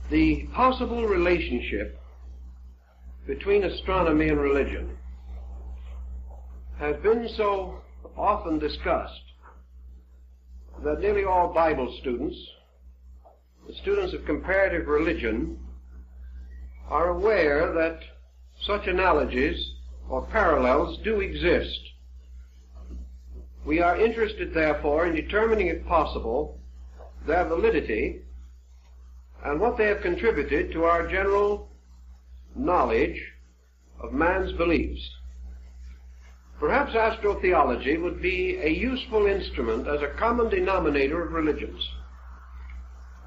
The possible relationship between astronomy and religion has been so often discussed that nearly all Bible students, the students of comparative religion, are aware that such analogies or parallels do exist. We are interested, therefore, in determining, if possible, their validity and what they have contributed to our general knowledge of man's beliefs. Perhaps astrotheology would be a useful instrument as a common denominator of religions,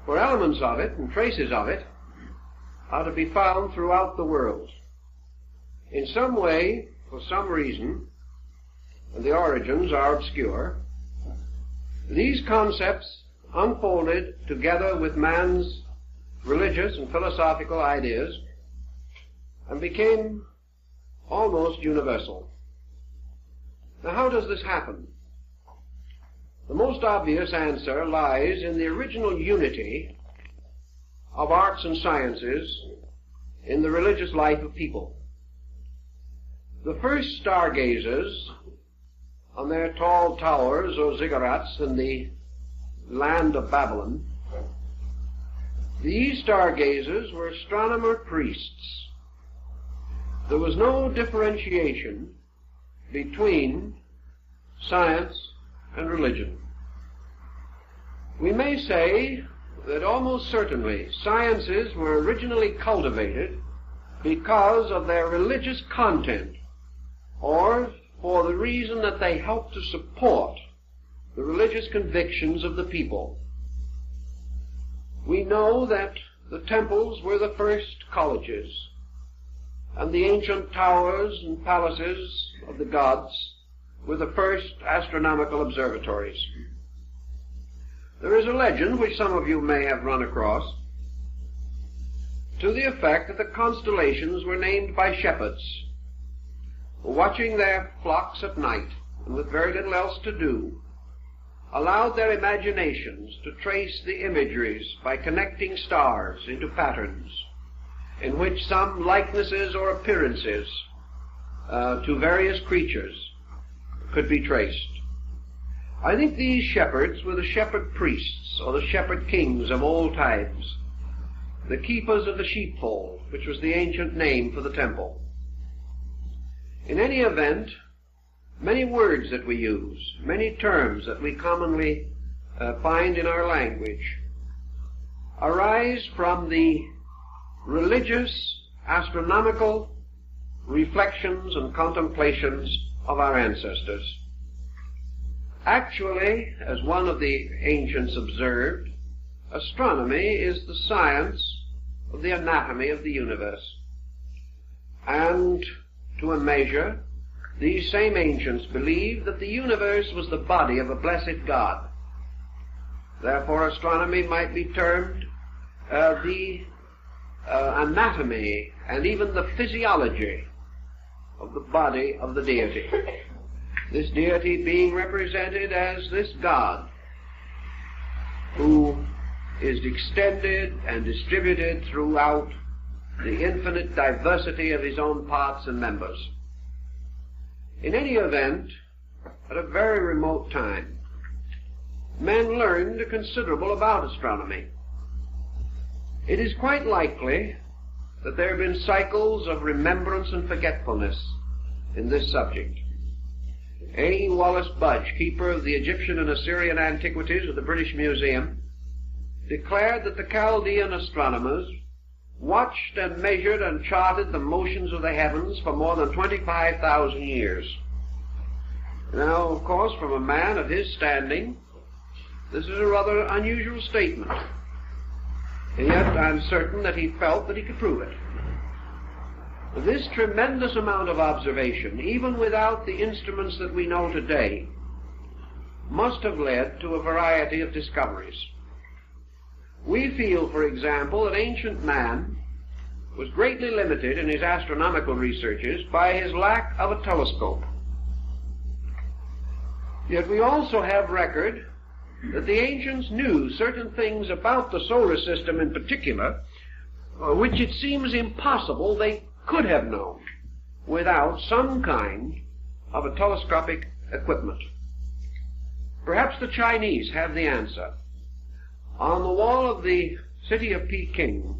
for elements of it and traces of it are to be found throughout the world. In some way, for some reason, and the origins are obscure, these concepts unfolded together with man's religious and philosophical ideas and became almost universal. Now, how does this happen? The most obvious answer lies in the original unity of arts and sciences in the religious life of people. The first stargazers on their tall towers or ziggurats in the land of Babylon, these stargazers were astronomer priests. There was no differentiation between science and religion. We may say that almost certainly sciences were originally cultivated because of their religious content, or for the reason that they helped to support the religious convictions of the people. We know that the temples were the first colleges, and the ancient towers and palaces of the gods were the first astronomical observatories. There is a legend, which some of you may have run across, to the effect that the constellations were named by shepherds who, watching their flocks at night and with very little else to do, allowed their imaginations to trace the imageries by connecting stars into patterns in which some likenesses or appearances to various creatures could be traced. I think these shepherds were the shepherd priests or the shepherd kings of old times, the keepers of the sheepfold, which was the ancient name for the temple. In any event, many words that we use, many terms that we commonly find in our language, arise from the religious, astronomical reflections and contemplations of our ancestors. Actually, as one of the ancients observed, astronomy is the science of the anatomy of the universe. And to a measure, these same ancients believed that the universe was the body of a blessed God. Therefore, astronomy might be termed the anatomy and even the physiology of the body of the deity. This deity being represented as this God who is extended and distributed throughout the infinite diversity of his own parts and members. In any event, at a very remote time, men learned considerable about astronomy. It is quite likely that there have been cycles of remembrance and forgetfulness in this subject. A. Wallace Budge, keeper of the Egyptian and Assyrian antiquities of the British Museum, declared that the Chaldean astronomers watched and measured and charted the motions of the heavens for more than 25,000 years. Now, of course, from a man of his standing, this is a rather unusual statement. And yet I'm certain that he felt that he could prove it. This tremendous amount of observation, even without the instruments that we know today, must have led to a variety of discoveries. We feel, for example, that ancient man was greatly limited in his astronomical researches by his lack of a telescope. Yet we also have record that the ancients knew certain things about the solar system in particular, which it seems impossible they could have known without some kind of a telescopic equipment. Perhaps the Chinese have the answer. On the wall of the city of Peking,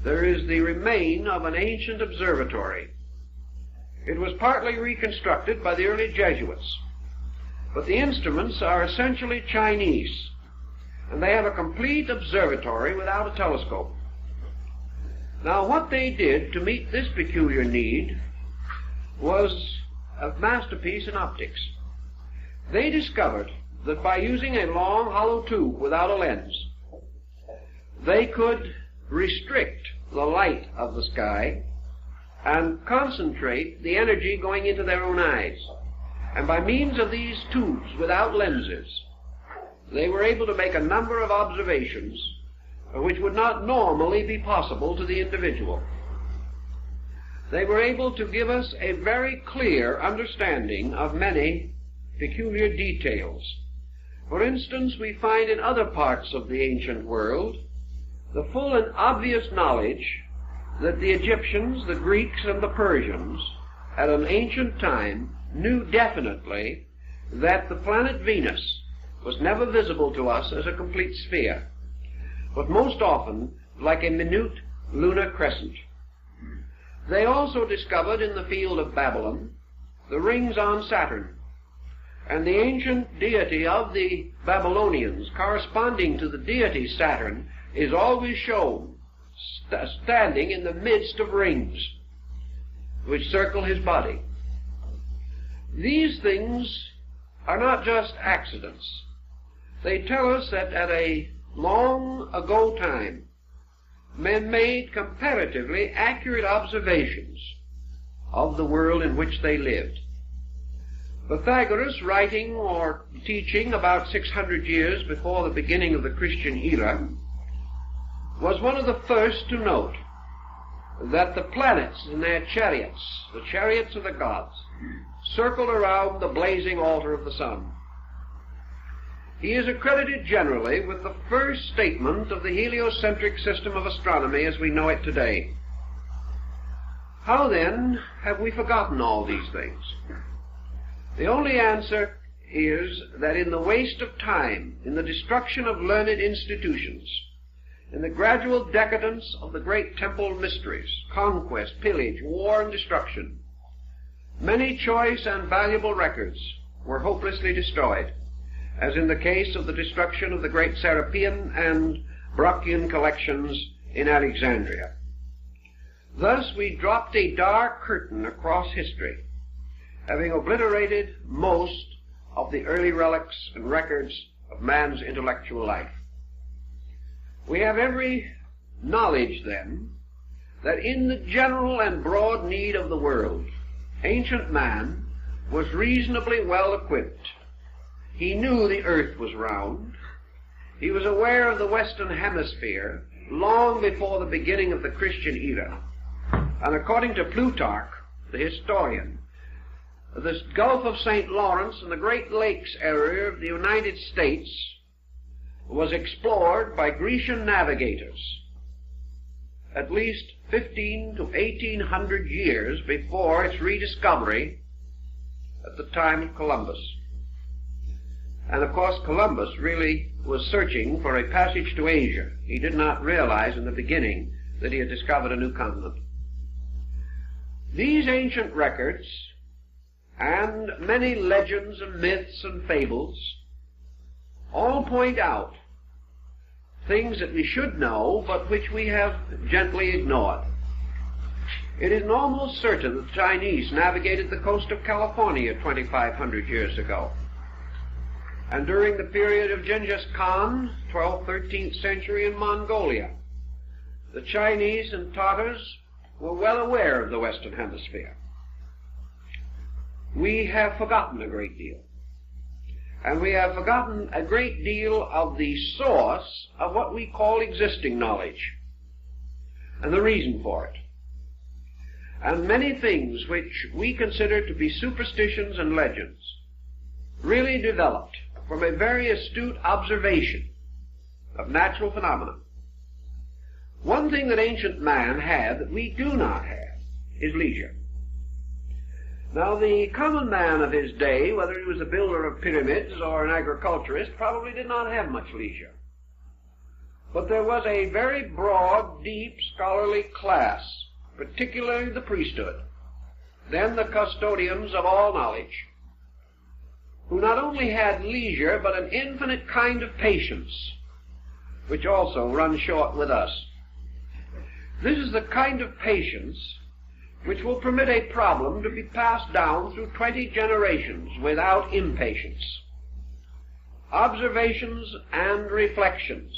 there is the remain of an ancient observatory. It was partly reconstructed by the early Jesuits, but the instruments are essentially Chinese, and they have a complete observatory without a telescope. Now, what they did to meet this peculiar need was a masterpiece in optics. They discovered that by using a long hollow tube without a lens, they could restrict the light of the sky and concentrate the energy going into their own eyes. And by means of these tubes without lenses, they were able to make a number of observations which would not normally be possible to the individual. They were able to give us a very clear understanding of many peculiar details. For instance, we find in other parts of the ancient world the full and obvious knowledge that the Egyptians, the Greeks, and the Persians at an ancient time knew definitely that the planet Venus was never visible to us as a complete sphere, but most often like a minute lunar crescent. They also discovered in the field of Babylon the rings on Saturn, and the ancient deity of the Babylonians, corresponding to the deity Saturn, is always shown standing in the midst of rings which circle his body. These things are not just accidents. They tell us that at a long ago time, men made comparatively accurate observations of the world in which they lived. Pythagoras, writing or teaching about 600 years before the beginning of the Christian era, was one of the first to note that the planets in their chariots, the chariots of the gods, circled around the blazing altar of the sun. He is accredited generally with the first statement of the heliocentric system of astronomy as we know it today. How then have we forgotten all these things? The only answer is that in the waste of time, in the destruction of learned institutions, in the gradual decadence of the great temple mysteries, conquest, pillage, war, and destruction, many choice and valuable records were hopelessly destroyed, as in the case of the destruction of the great Serapean and Brocchian collections in Alexandria. Thus we dropped a dark curtain across history, having obliterated most of the early relics and records of man's intellectual life. We have every knowledge, then, that in the general and broad need of the world, ancient man was reasonably well equipped. He knew the earth was round. He was aware of the Western Hemisphere long before the beginning of the Christian era. And according to Plutarch, the historian, the Gulf of St. Lawrence and the Great Lakes area of the United States was explored by Grecian navigators at least 15 to 1800 years before its rediscovery at the time of Columbus. And of course Columbus really was searching for a passage to Asia. He did not realize in the beginning that he had discovered a new continent. These ancient records and many legends and myths and fables all point out things that we should know, but which we have gently ignored. It is almost certain that the Chinese navigated the coast of California 2,500 years ago. And during the period of Genghis Khan, 12th, 13th century in Mongolia, the Chinese and Tatars were well aware of the Western Hemisphere. We have forgotten a great deal. And we have forgotten a great deal of the source of what we call existing knowledge, and the reason for it. And many things which we consider to be superstitions and legends really developed from a very astute observation of natural phenomena. One thing that ancient man had that we do not have is leisure. Now, the common man of his day, whether he was a builder of pyramids or an agriculturist, probably did not have much leisure. But there was a very broad, deep, scholarly class, particularly the priesthood, then the custodians of all knowledge, who not only had leisure, but an infinite kind of patience, which also runs short with us. This is the kind of patience which will permit a problem to be passed down through 20 generations without impatience. Observations and reflections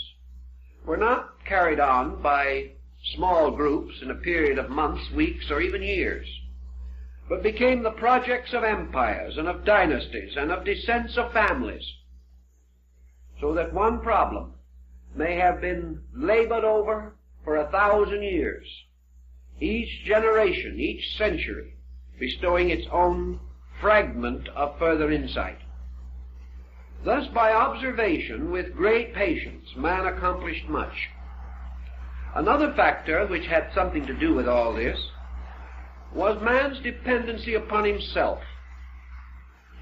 were not carried on by small groups in a period of months, weeks, or even years, but became the projects of empires and of dynasties and of descents of families, so that one problem may have been labored over for 1,000 years, each generation, each century, bestowing its own fragment of further insight. Thus, by observation with great patience, man accomplished much. Another factor which had something to do with all this was man's dependency upon himself.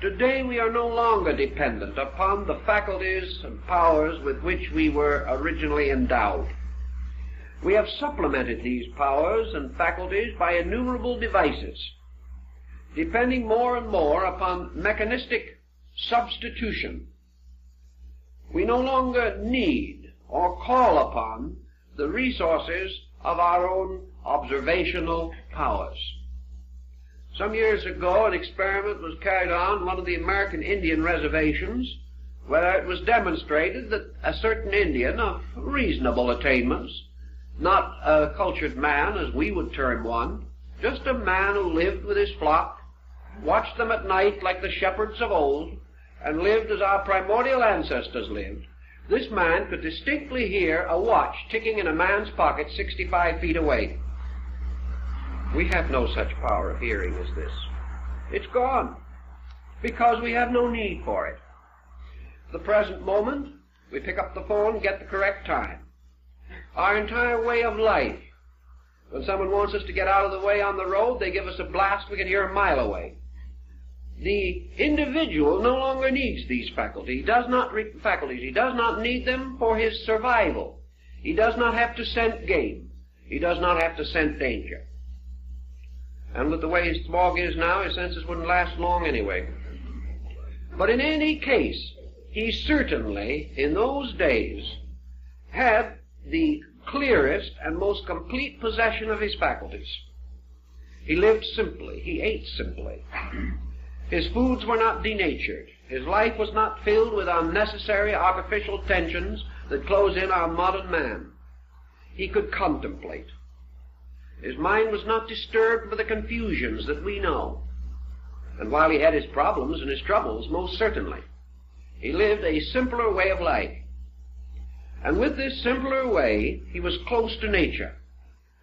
Today we are no longer dependent upon the faculties and powers with which we were originally endowed. We have supplemented these powers and faculties by innumerable devices, depending more and more upon mechanistic substitution. We no longer need or call upon the resources of our own observational powers. Some years ago, an experiment was carried on one of the American Indian reservations, where it was demonstrated that a certain Indian of reasonable attainments, not a cultured man as we would term one, just a man who lived with his flock, watched them at night like the shepherds of old, and lived as our primordial ancestors lived, this man could distinctly hear a watch ticking in a man's pocket 65 feet away. We have no such power of hearing as this. It's gone, because we have no need for it. At the present moment, we pick up the phone and get the correct time. Our entire way of life, when someone wants us to get out of the way on the road, they give us a blast we can hear a mile away. The individual no longer needs these faculties. He does not need them for his survival. He does not have to scent game. He does not have to scent danger. And with the way his smog is now, his senses wouldn't last long anyway. But in any case, he certainly, in those days, had the clearest and most complete possession of his faculties. He lived simply. He ate simply. His foods were not denatured. His life was not filled with unnecessary artificial tensions that close in on modern man. He could contemplate. His mind was not disturbed by the confusions that we know. And while he had his problems and his troubles, most certainly, he lived a simpler way of life. And with this simpler way, he was close to nature.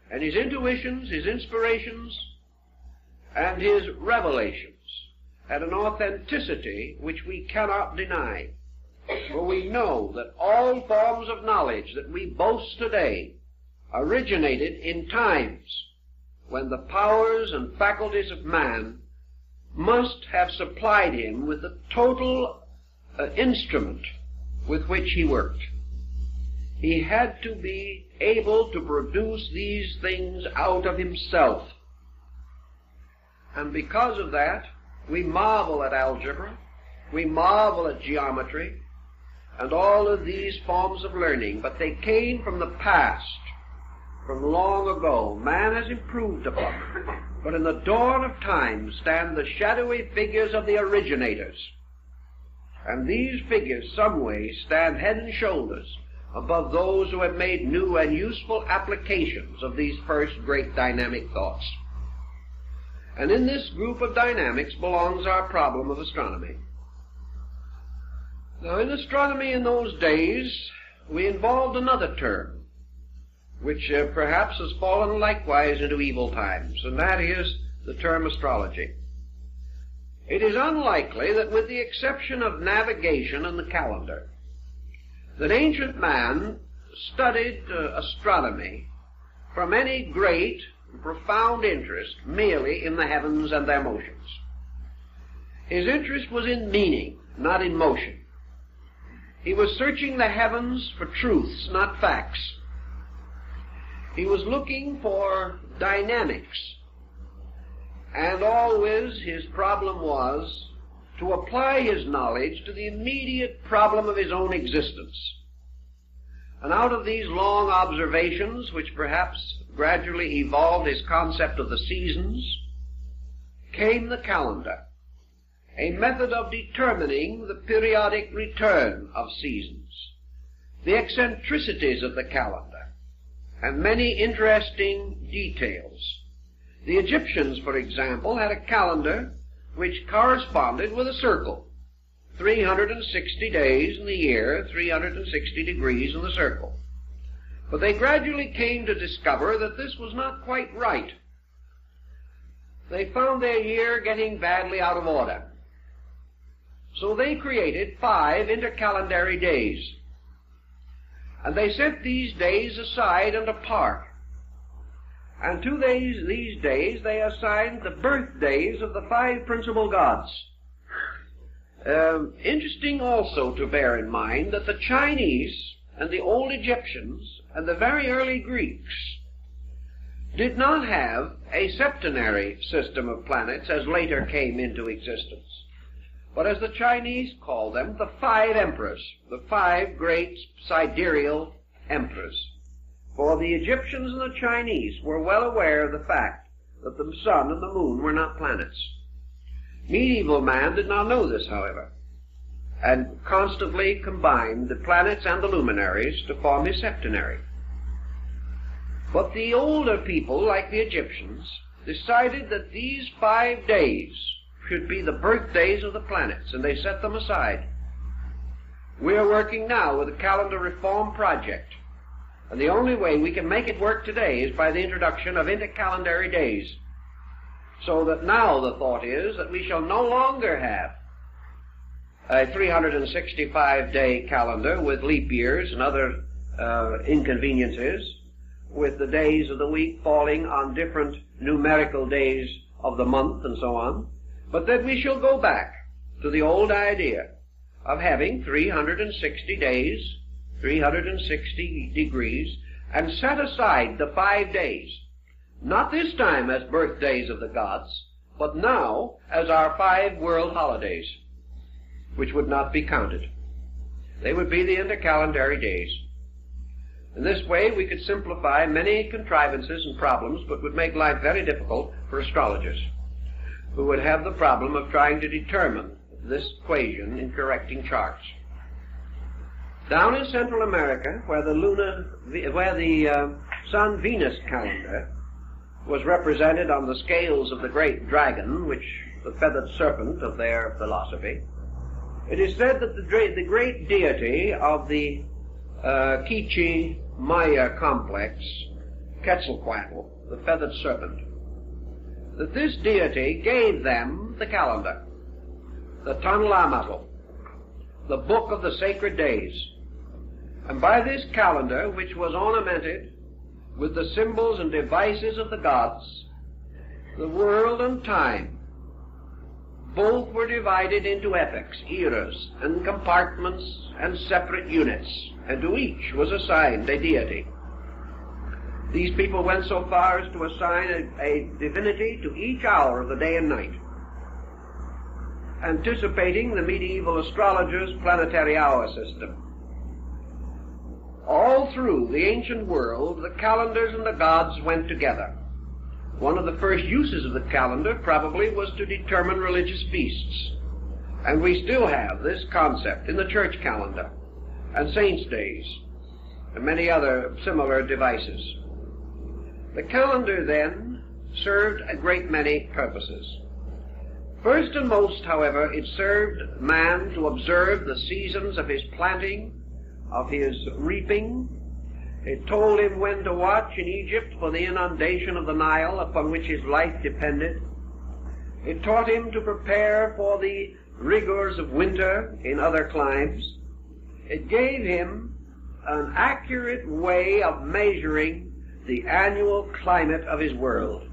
And his intuitions, his inspirations, and his revelations had an authenticity which we cannot deny. For we know that all forms of knowledge that we boast today originated in times when the powers and faculties of man must have supplied him with the total instrument with which he worked. He had to be able to produce these things out of himself. And because of that, we marvel at algebra, we marvel at geometry, and all of these forms of learning, but they came from the past, from long ago. Man has improved upon them, but in the dawn of time stand the shadowy figures of the originators. And these figures, some way, stand head and shoulders above those who have made new and useful applications of these first great dynamic thoughts. And in this group of dynamics belongs our problem of astronomy. Now, in astronomy in those days, we involved another term, which perhaps has fallen likewise into evil times, and that is the term astrology. It is unlikely that, with the exception of navigation and the calendar, that ancient man studied astronomy from any great, profound interest merely in the heavens and their motions. His interest was in meaning, not in motion. He was searching the heavens for truths, not facts. He was looking for dynamics, and always his problem was to apply his knowledge to the immediate problem of his own existence. And out of these long observations, which perhaps gradually evolved his concept of the seasons, came the calendar, a method of determining the periodic return of seasons, the eccentricities of the calendar, and many interesting details. The Egyptians, for example, had a calendar which corresponded with a circle. 360 days in the year, 360 degrees in the circle. But they gradually came to discover that this was not quite right. They found their year getting badly out of order. So they created 5 intercalendary days. And they set these days aside and apart. And to these days they assigned the birthdays of the 5 principal gods. Interesting also to bear in mind that the Chinese and the old Egyptians and the very early Greeks did not have a septenary system of planets as later came into existence, but as the Chinese call them, the 5 emperors, the 5 great sidereal emperors. For the Egyptians and the Chinese were well aware of the fact that the sun and the moon were not planets. Medieval man did not know this, however, and constantly combined the planets and the luminaries to form his septenary. But the older people, like the Egyptians, decided that these 5 days should be the birthdays of the planets, and they set them aside. We are working now with a calendar reform project, and the only way we can make it work today is by the introduction of intercalendary days. So that now the thought is that we shall no longer have a 365-day calendar with leap years and other inconveniences, with the days of the week falling on different numerical days of the month and so on, but that we shall go back to the old idea of having 360 days, 360 degrees, and set aside the 5 days, not this time as birthdays of the gods, but now as our 5 world holidays, which would not be counted. They would be the intercalendary days. In this way we could simplify many contrivances and problems, but would make life very difficult for astrologers, who would have the problem of trying to determine this equation in correcting charts. Down in Central America, where the Sun-Venus calendar was represented on the scales of the great dragon, which the feathered serpent of their philosophy, it is said that the great deity of the Quiche Maya complex, Quetzalcoatl, the feathered serpent, that this deity gave them the calendar, the Tanlamatl, the book of the sacred days. And by this calendar, which was ornamented with the symbols and devices of the gods, the world and time both were divided into epochs, eras, and compartments and separate units, and to each was assigned a deity. These people went so far as to assign a divinity to each hour of the day and night, anticipating the medieval astrologers' planetary hour system. All through the ancient world, the calendars and the gods went together. One of the first uses of the calendar probably was to determine religious feasts. And we still have this concept in the church calendar, and saints' days, and many other similar devices. The calendar, then, served a great many purposes. First and most, however, it served man to observe the seasons of his planting, of his reaping. It told him when to watch in Egypt for the inundation of the Nile upon which his life depended. It taught him to prepare for the rigors of winter in other climes. It gave him an accurate way of measuring the annual climate of his world.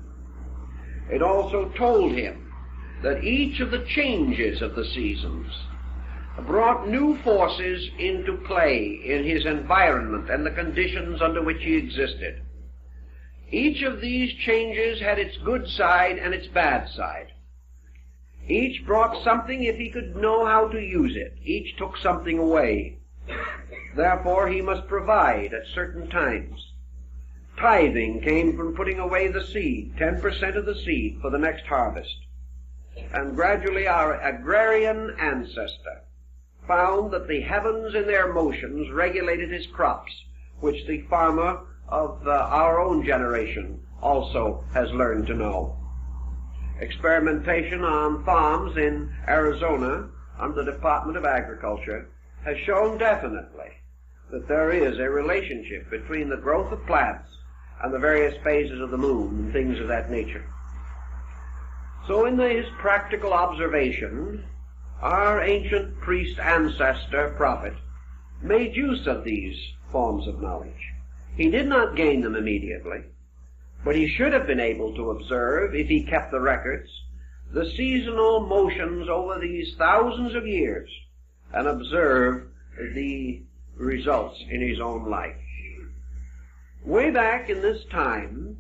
It also told him that each of the changes of the seasons brought new forces into play in his environment and the conditions under which he existed. Each of these changes had its good side and its bad side. Each brought something if he could know how to use it. Each took something away. Therefore he must provide at certain times. Tithing came from putting away the seed, 10% of the seed for the next harvest. And gradually our agrarian ancestor found that the heavens in their motions regulated his crops, which the farmer of our own generation also has learned to know. Experimentation on farms in Arizona under the Department of Agriculture has shown definitely that there is a relationship between the growth of plants and the various phases of the moon and things of that nature. So in his practical observation, our ancient priest ancestor prophet made use of these forms of knowledge. He did not gain them immediately, but he should have been able to observe, if he kept the records, the seasonal motions over these thousands of years and observe the results in his own life. Way back in this time,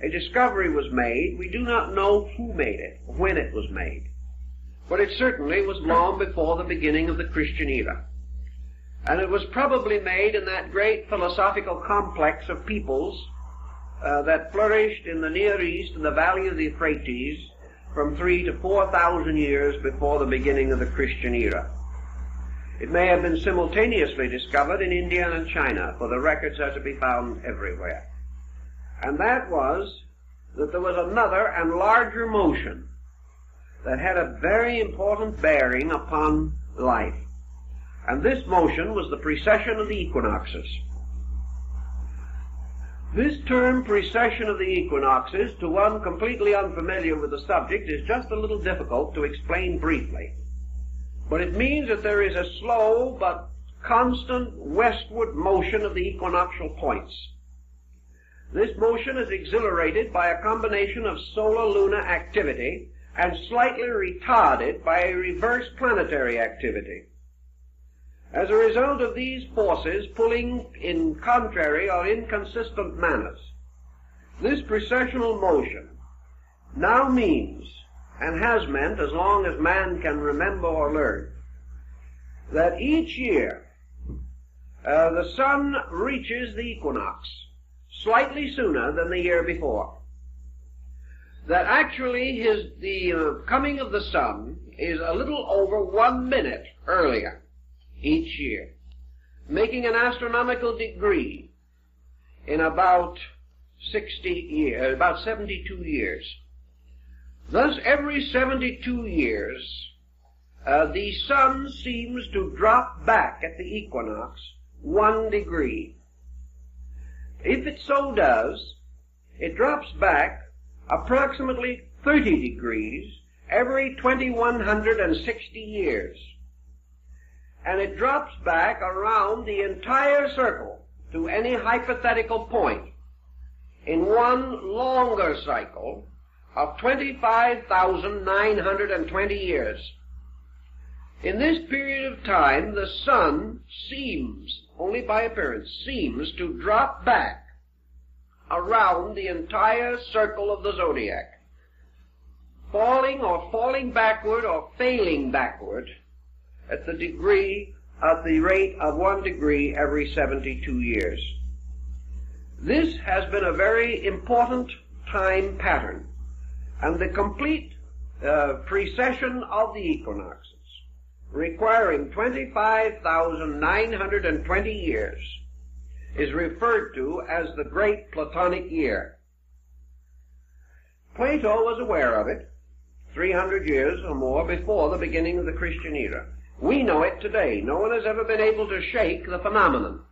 a discovery was made. We do not know who made it, when it was made, but it certainly was long before the beginning of the Christian era. And it was probably made in that great philosophical complex of peoples that flourished in the Near East and the valley of the Euphrates from 3,000 to 4,000 years before the beginning of the Christian era. It may have been simultaneously discovered in India and China, for the records are to be found everywhere. And that was that there was another and larger motion that had a very important bearing upon life. And this motion was the precession of the equinoxes. This term, precession of the equinoxes, to one completely unfamiliar with the subject, is just a little difficult to explain briefly. But it means that there is a slow but constant westward motion of the equinoctial points. This motion is exhilarated by a combination of solar-lunar activity and slightly retarded by a reverse planetary activity. As a result of these forces pulling in contrary or inconsistent manners, this precessional motion now means, and has meant as long as man can remember or learn, that each year the sun reaches the equinox slightly sooner than the year before. That actually the coming of the sun is a little over 1 minute earlier each year, making an astronomical degree in about 72 years. Thus, every 72 years, the sun seems to drop back at the equinox 1 degree. If it so does, it drops back approximately 30 degrees every 2,160 years. And it drops back around the entire circle to any hypothetical point in one longer cycle of 25,920 years. In this period of time, the sun seems, only by appearance, seems to drop back around the entire circle of the zodiac, falling backward or failing backward at the rate of 1 degree every 72 years. This has been a very important time pattern, and the complete precession of the equinoxes, requiring 25,920 years, is referred to as the Great Platonic Year. Plato was aware of it 300 years or more before the beginning of the Christian era. We know it today. No one has ever been able to shake the phenomenon.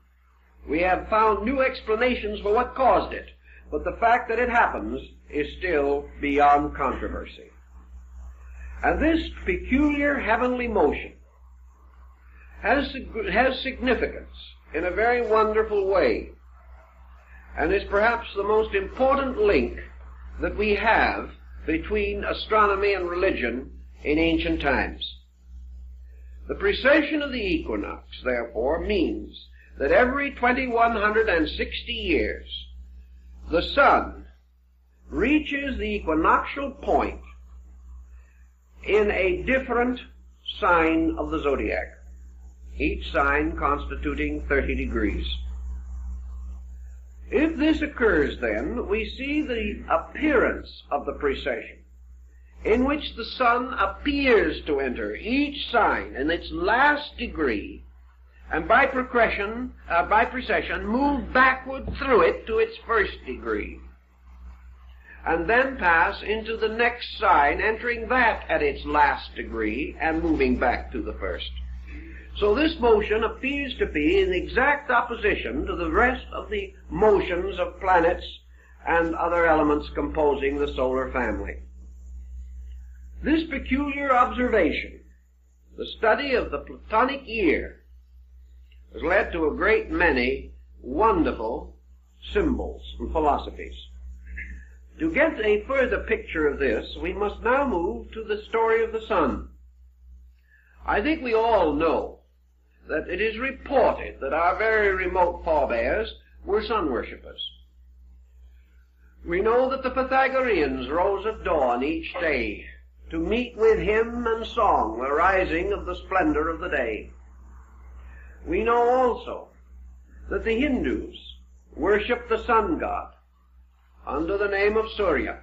We have found new explanations for what caused it, but the fact that it happens is still beyond controversy. And this peculiar heavenly motion has significance in a very wonderful way. and is perhaps the most important link that we have between astronomy and religion in ancient times. The precession of the equinox, therefore, means that every 2160 years the sun reaches the equinoctial point in a different sign of the zodiac, each sign constituting 30 degrees. If this occurs, then, we see the appearance of the precession, in which the sun appears to enter each sign in its last degree, and by precession move backward through it to its first degree, and then pass into the next sign, entering that at its last degree, and moving back to the first. So this motion appears to be in exact opposition to the rest of the motions of planets and other elements composing the solar family. This peculiar observation, the study of the Platonic year, has led to a great many wonderful symbols and philosophies. To get a further picture of this, we must now move to the story of the sun. I think we all know that it is reported that our very remote forebears were sun worshippers. We know that the Pythagoreans rose at dawn each day to meet with hymn and song the rising of the splendor of the day. We know also that the Hindus worship the sun god under the name of Surya,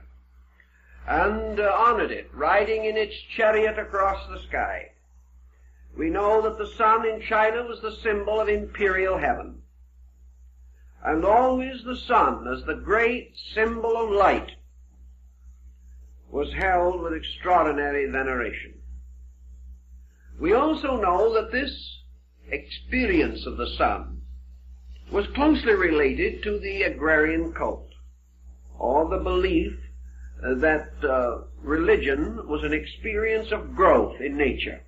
and honored it, riding in its chariot across the sky. We know that the sun in China was the symbol of imperial heaven, and always the sun, as the great symbol of light, was held with extraordinary veneration. We also know that this experience of the sun was closely related to the agrarian cult, or the belief that religion was an experience of growth in nature.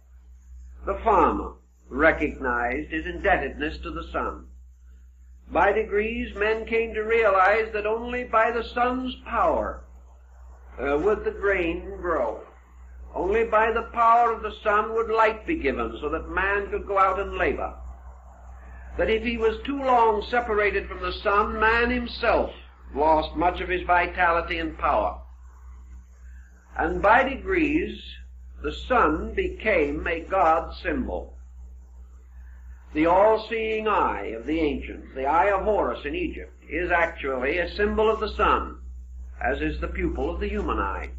The farmer recognized his indebtedness to the sun. By degrees, men came to realize that only by the sun's power would the grain grow. Only by the power of the sun would light be given so that man could go out and labor. That if he was too long separated from the sun, man himself lost much of his vitality and power. And by degrees, the sun became a God symbol. The all-seeing eye of the ancients, the eye of Horus in Egypt, is actually a symbol of the sun, as is the pupil of the human eye.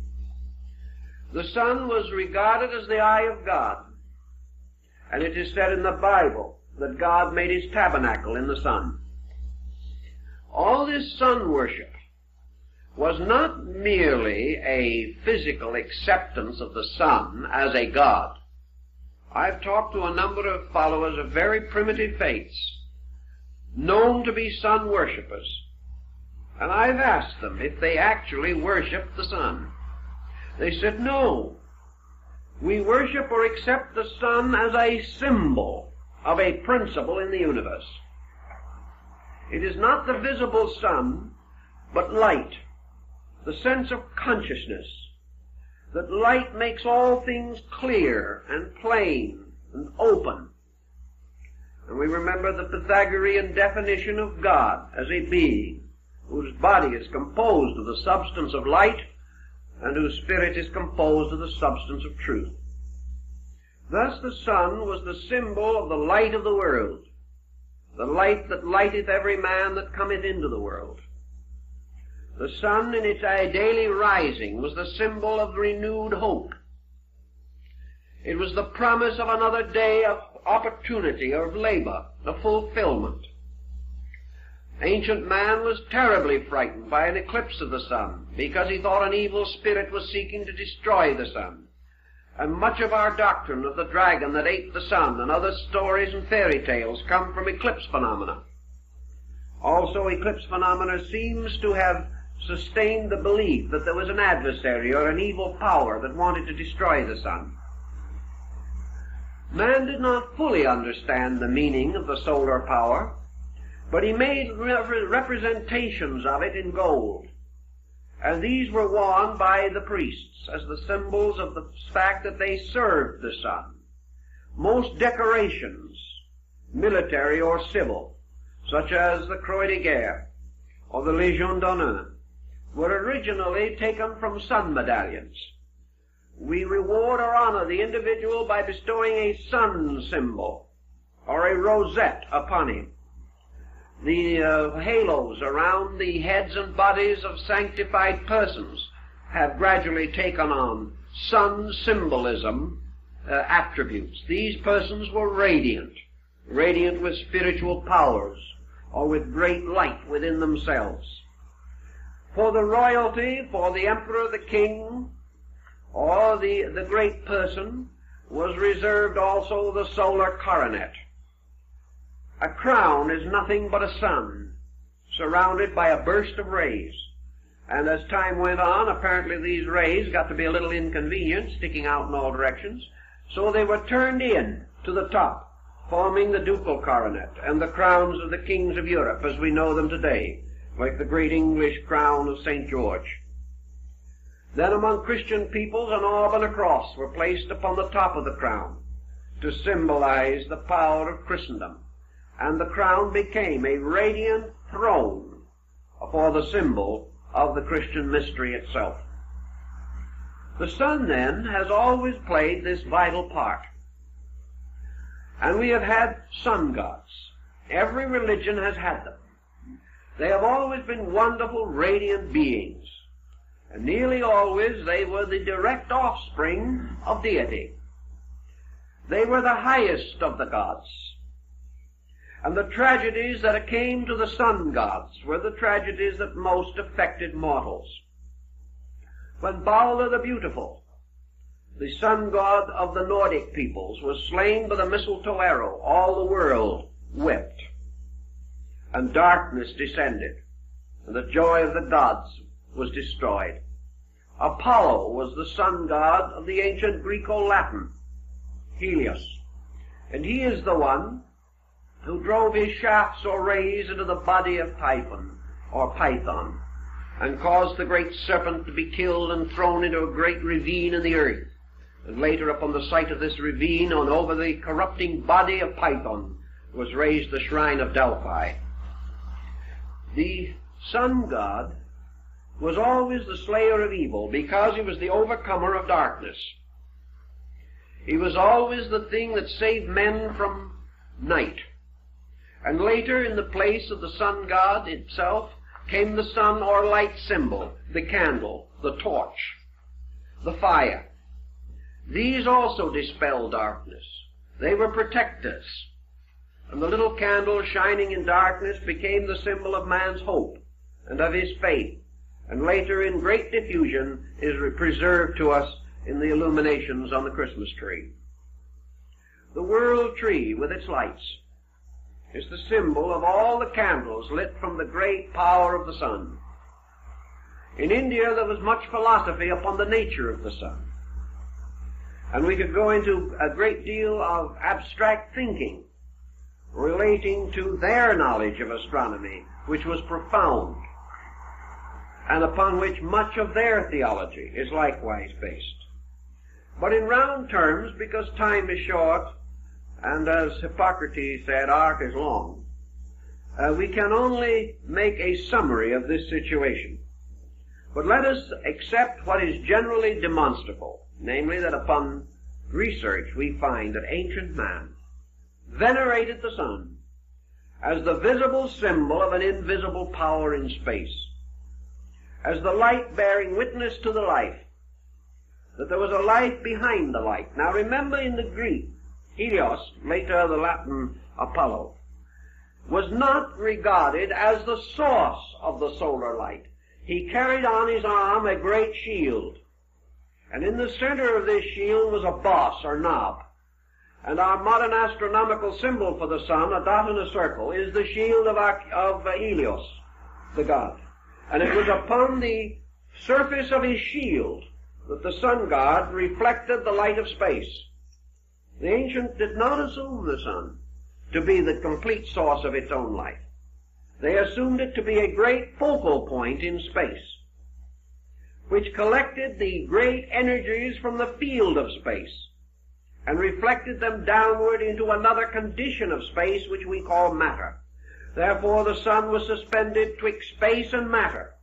The sun was regarded as the eye of God, and it is said in the Bible that God made his tabernacle in the sun. All this sun worship was not merely a physical acceptance of the sun as a god. I've talked to a number of followers of very primitive faiths, known to be sun worshippers, and I've asked them if they actually worship the sun. They said, no, we worship or accept the sun as a symbol of a principle in the universe. It is not the visible sun, but light, the sense of consciousness, that light makes all things clear and plain and open. And we remember the Pythagorean definition of God as a being whose body is composed of the substance of light and whose spirit is composed of the substance of truth. Thus the sun was the symbol of the light of the world, the light that lighteth every man that cometh into the world. The sun in its daily rising was the symbol of renewed hope. It was the promise of another day of opportunity, of labor, of fulfillment. Ancient man was terribly frightened by an eclipse of the sun because he thought an evil spirit was seeking to destroy the sun. And much of our doctrine of the dragon that ate the sun and other stories and fairy tales come from eclipse phenomena. Also, eclipse phenomena seems to have sustained the belief that there was an adversary or an evil power that wanted to destroy the sun. Man did not fully understand the meaning of the solar power But he made representations of it in gold. And these were worn by the priests as the symbols of the fact that they served the sun. Most decorations, military or civil, such as the Croix de Guerre or the Légion d'honneur, were originally taken from sun medallions. We reward or honor the individual by bestowing a sun symbol or a rosette upon him. The halos around the heads and bodies of sanctified persons have gradually taken on sun symbolism attributes. These persons were radiant with spiritual powers, or with great light within themselves. For the royalty, for the emperor, the king, or the great person, was reserved also the solar coronet. A crown is nothing but a sun, surrounded by a burst of rays. And as time went on, apparently these rays got to be a little inconvenient, sticking out in all directions, so they were turned in to the top, forming the ducal coronet and the crowns of the kings of Europe as we know them today, like the great English crown of St. George. Then among Christian peoples an orb and a cross were placed upon the top of the crown to symbolize the power of Christendom. And the crown became a radiant throne for the symbol of the Christian mystery itself. The sun, then, has always played this vital part. And we have had sun gods. Every religion has had them. They have always been wonderful, radiant beings. And nearly always they were the direct offspring of deity. They were the highest of the gods. And the tragedies that came to the sun gods were the tragedies that most affected mortals. When Balder the Beautiful, the sun god of the Nordic peoples, was slain by the mistletoe arrow, all the world wept, and darkness descended, and the joy of the gods was destroyed. Apollo was the sun god of the ancient Greco-Latin, Helios, and he is the one who drove his shafts or rays into the body of Python, and caused the great serpent to be killed and thrown into a great ravine in the earth. And later, upon the site of this ravine, and over the corrupting body of Python, was raised the shrine of Delphi. The sun god was always the slayer of evil, because he was the overcomer of darkness. He was always the thing that saved men from night. And later, in the place of the sun god itself, came the sun or light symbol, the candle, the torch, the fire. These also dispelled darkness. They were protectors. And the little candle shining in darkness became the symbol of man's hope and of his faith, and later in great diffusion is preserved to us in the illuminations on the Christmas tree. The world tree with its lights is the symbol of all the candles lit from the great power of the sun. In India there was much philosophy upon the nature of the sun. And we could go into a great deal of abstract thinking relating to their knowledge of astronomy, which was profound, and upon which much of their theology is likewise based. But in round terms, because time is short, and as Hippocrates said, arc is long, we can only make a summary of this situation. But let us accept what is generally demonstrable, namely that upon research we find that ancient man venerated the sun as the visible symbol of an invisible power in space, as the light bearing witness to the life, that there was a life behind the light. Now remember, in the Greek, Helios, later the Latin Apollo, was not regarded as the source of the solar light. He carried on his arm a great shield, and in the center of this shield was a boss or knob. And our modern astronomical symbol for the sun, a dot and a circle, is the shield of Helios, the god. And it was upon the surface of his shield that the sun god reflected the light of space. The ancients did not assume the sun to be the complete source of its own life. They assumed it to be a great focal point in space, which collected the great energies from the field of space and reflected them downward into another condition of space which we call matter. Therefore the sun was suspended twixt space and matter,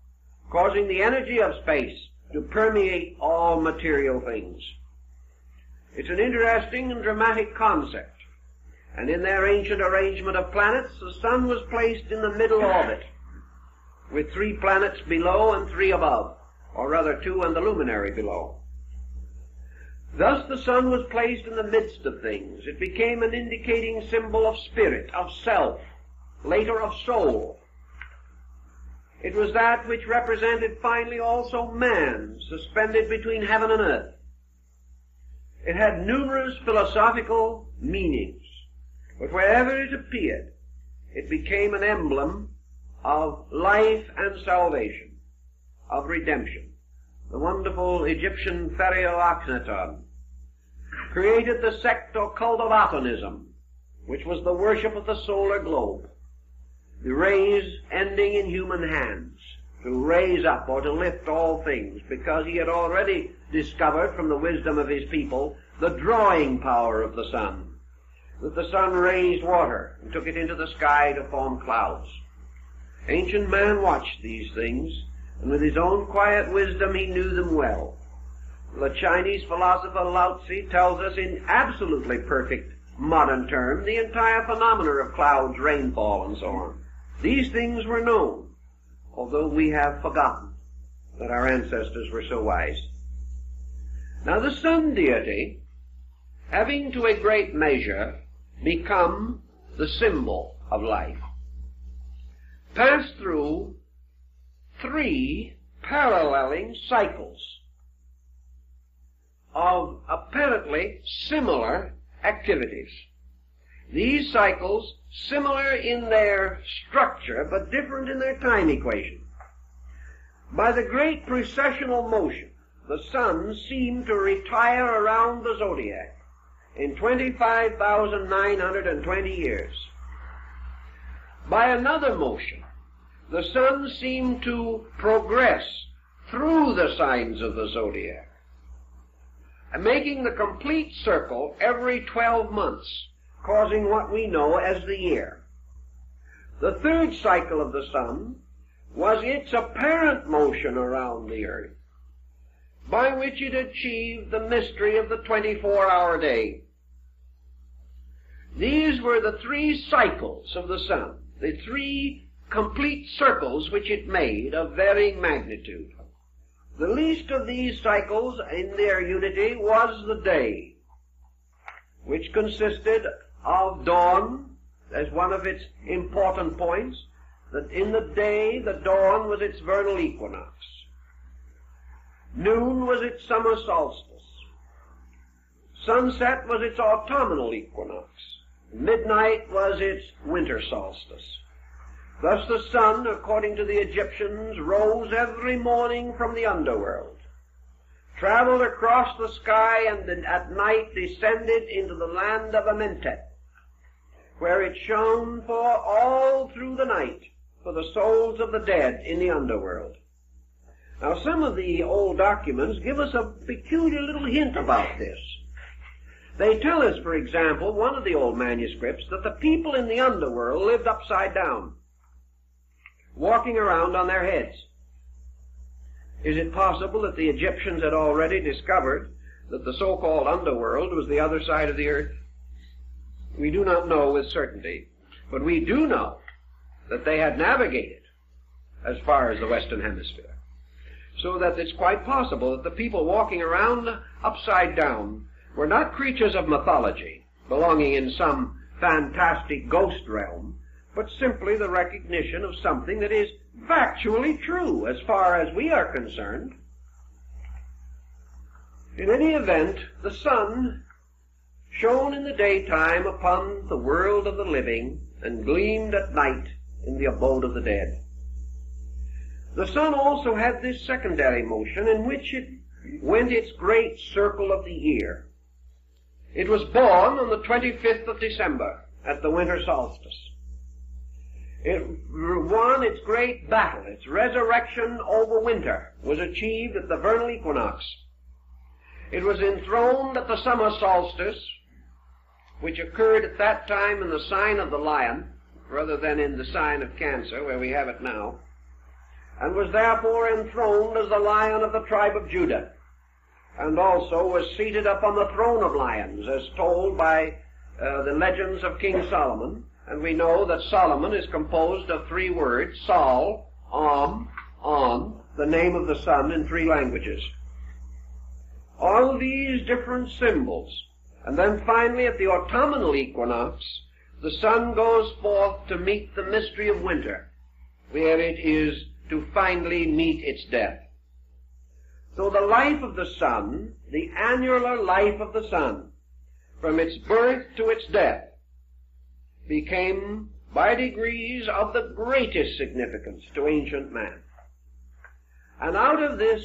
causing the energy of space to permeate all material things. It's an interesting and dramatic concept. And in their ancient arrangement of planets, the sun was placed in the middle orbit, with 3 planets below and 3 above, or rather 2 and the luminary below. Thus the sun was placed in the midst of things. It became an indicating symbol of spirit, of self, later of soul. It was that which represented finally also man, suspended between heaven and earth. It had numerous philosophical meanings, but wherever it appeared, it became an emblem of life and salvation, of redemption. The wonderful Egyptian pharaoh Akhenaton created the sect or cult of Atonism, which was the worship of the solar globe, the rays ending in human hands, to raise up or to lift all things, because he had already discovered from the wisdom of his people the drawing power of the sun, that the sun raised water and took it into the sky to form clouds. Ancient man watched these things, and with his own quiet wisdom he knew them well. The Chinese philosopher Lao Tzu tells us in absolutely perfect modern terms the entire phenomena of clouds, rainfall, and so on. These things were known, although we have forgotten that our ancestors were so wise. Now the sun deity, having to a great measure become the symbol of life, passed through 3 paralleling cycles of apparently similar activities. These cycles similar in their structure but different in their time equation. By the great precessional motion, the sun seemed to retire around the zodiac in 25,920 years. By another motion, the sun seemed to progress through the signs of the zodiac, making the complete circle every 12 months, causing what we know as the year. The 3rd cycle of the sun was its apparent motion around the earth, by which it achieved the mystery of the 24-hour day. These were the 3 cycles of the sun, the 3 complete circles which it made of varying magnitude. The least of these cycles in their unity was the day, which consisted of dawn as one of its important points, that in the day the dawn was its vernal equinox. Noon was its summer solstice. Sunset was its autumnal equinox. Midnight was its winter solstice. Thus the sun, according to the Egyptians, rose every morning from the underworld, traveled across the sky, and then at night descended into the land of Amentet, where it shone for all through the night for the souls of the dead in the underworld. Now some of the old documents give us a peculiar little hint about this. They tell us, for example, one of the old manuscripts, that the people in the underworld lived upside down, walking around on their heads. Is it possible that the Egyptians had already discovered that the so-called underworld was the other side of the earth? We do not know with certainty, but we do know that they had navigated as far as the Western Hemisphere, so that it's quite possible that the people walking around upside down were not creatures of mythology, belonging in some fantastic ghost realm, but simply the recognition of something that is factually true as far as we are concerned. In any event, the sun shone in the daytime upon the world of the living and gleamed at night in the abode of the dead. The sun also had this secondary motion in which it went its great circle of the year. It was born on the 25th of December at the winter solstice. It won its great battle. Its resurrection over winter was achieved at the vernal equinox. It was enthroned at the summer solstice, which occurred at that time in the sign of the lion, rather than in the sign of Cancer, where we have it now, and was therefore enthroned as the Lion of the tribe of Judah, and also was seated upon the throne of lions, as told by the legends of King Solomon. And we know that Solomon is composed of 3 words: Sol, On, the name of the sun in 3 languages. All these different symbols. And then finally at the autumnal equinox, the sun goes forth to meet the mystery of winter, where it is to finally meet its death. So the life of the sun, the annular life of the sun, from its birth to its death, became by degrees of the greatest significance to ancient man. And out of this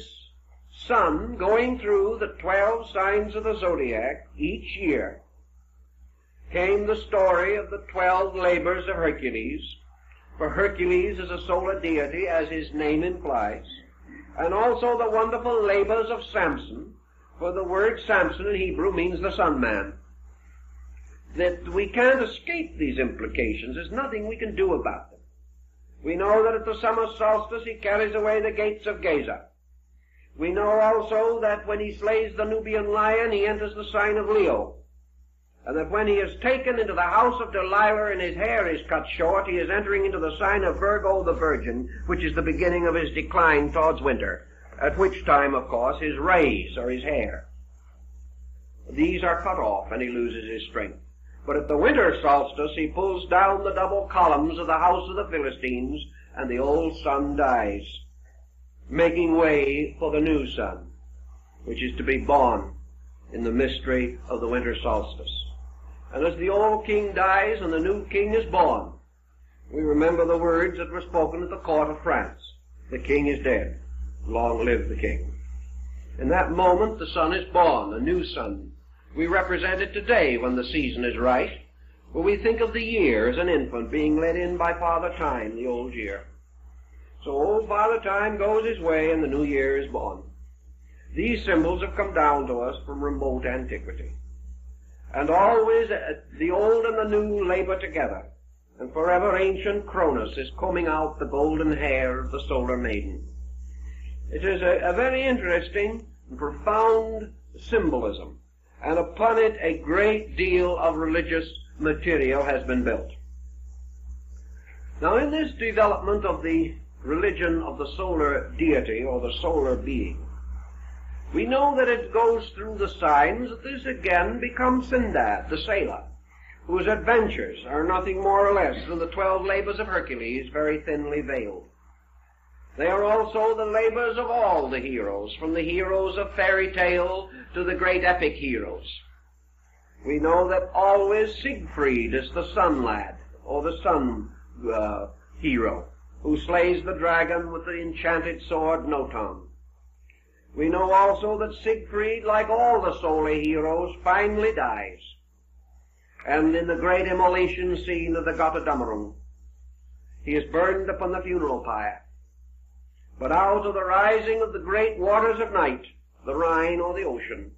sun going through the 12 signs of the Zodiac each year came the story of the 12 labors of Hercules, for Hercules is a solar deity, as his name implies, and also the wonderful labors of Samson, for the word Samson in Hebrew means the sun man. That we can't escape these implications. There's nothing we can do about them. We know that at the summer solstice he carries away the gates of Gaza. We know also that when he slays the Nubian lion, he enters the sign of Leo. And that when he is taken into the house of Delilah and his hair is cut short, he is entering into the sign of Virgo the Virgin, which is the beginning of his decline towards winter, at which time, of course, his rays or his hair, these are cut off and he loses his strength. But at the winter solstice, he pulls down the double columns of the house of the Philistines, and the old sun dies, making way for the new sun, which is to be born in the mystery of the winter solstice. And as the old king dies and the new king is born, we remember the words that were spoken at the court of France: the king is dead, long live the king. In that moment the son is born, a new son. We represent it today when the season is right, where we think of the year as an infant being led in by Father Time, the old year. So old Father Time goes his way and the new year is born. These symbols have come down to us from remote antiquity. And always the old and the new labor together, and forever ancient Cronus is combing out the golden hair of the solar maiden. It is a very interesting and profound symbolism, and upon it a great deal of religious material has been built. Now in this development of the religion of the solar deity or the solar being, we know that it goes through the signs that this again becomes Sindad, the sailor, whose adventures are nothing more or less than the 12 labors of Hercules, very thinly veiled. They are also the labors of all the heroes, from the heroes of fairy tale to the great epic heroes. We know that always Siegfried is the sun lad, or the sun hero, who slays the dragon with the enchanted sword Noton. We know also that Siegfried, like all the solar heroes, finally dies. And in the great immolation scene of the Götterdämmerung, he is burned upon the funeral pyre. But out of the rising of the great waters of night, the Rhine or the ocean,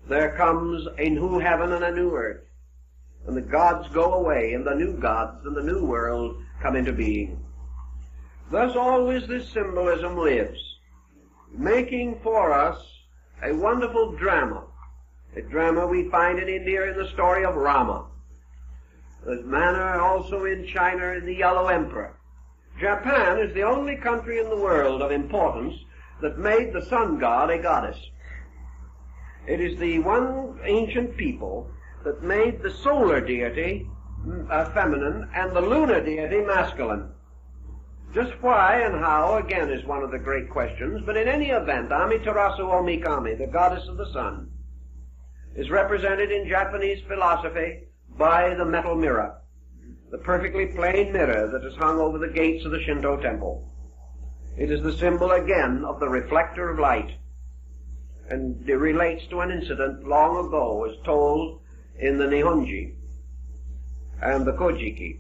there comes a new heaven and a new earth. And the gods go away, and the new gods and the new world come into being. Thus always this symbolism lives, making for us a wonderful drama. A drama we find in India in the story of Rama. There's manner also in China in the Yellow Emperor. Japan is the only country in the world of importance that made the sun god a goddess. It is the one ancient people that made the solar deity feminine and the lunar deity masculine. Just why and how, again, is one of the great questions, but in any event, Amaterasu Omikami, the goddess of the sun, is represented in Japanese philosophy by the metal mirror, the perfectly plain mirror that is hung over the gates of the Shinto temple. It is the symbol, again, of the reflector of light, and it relates to an incident long ago, as told in the Nihonji and the Kojiki.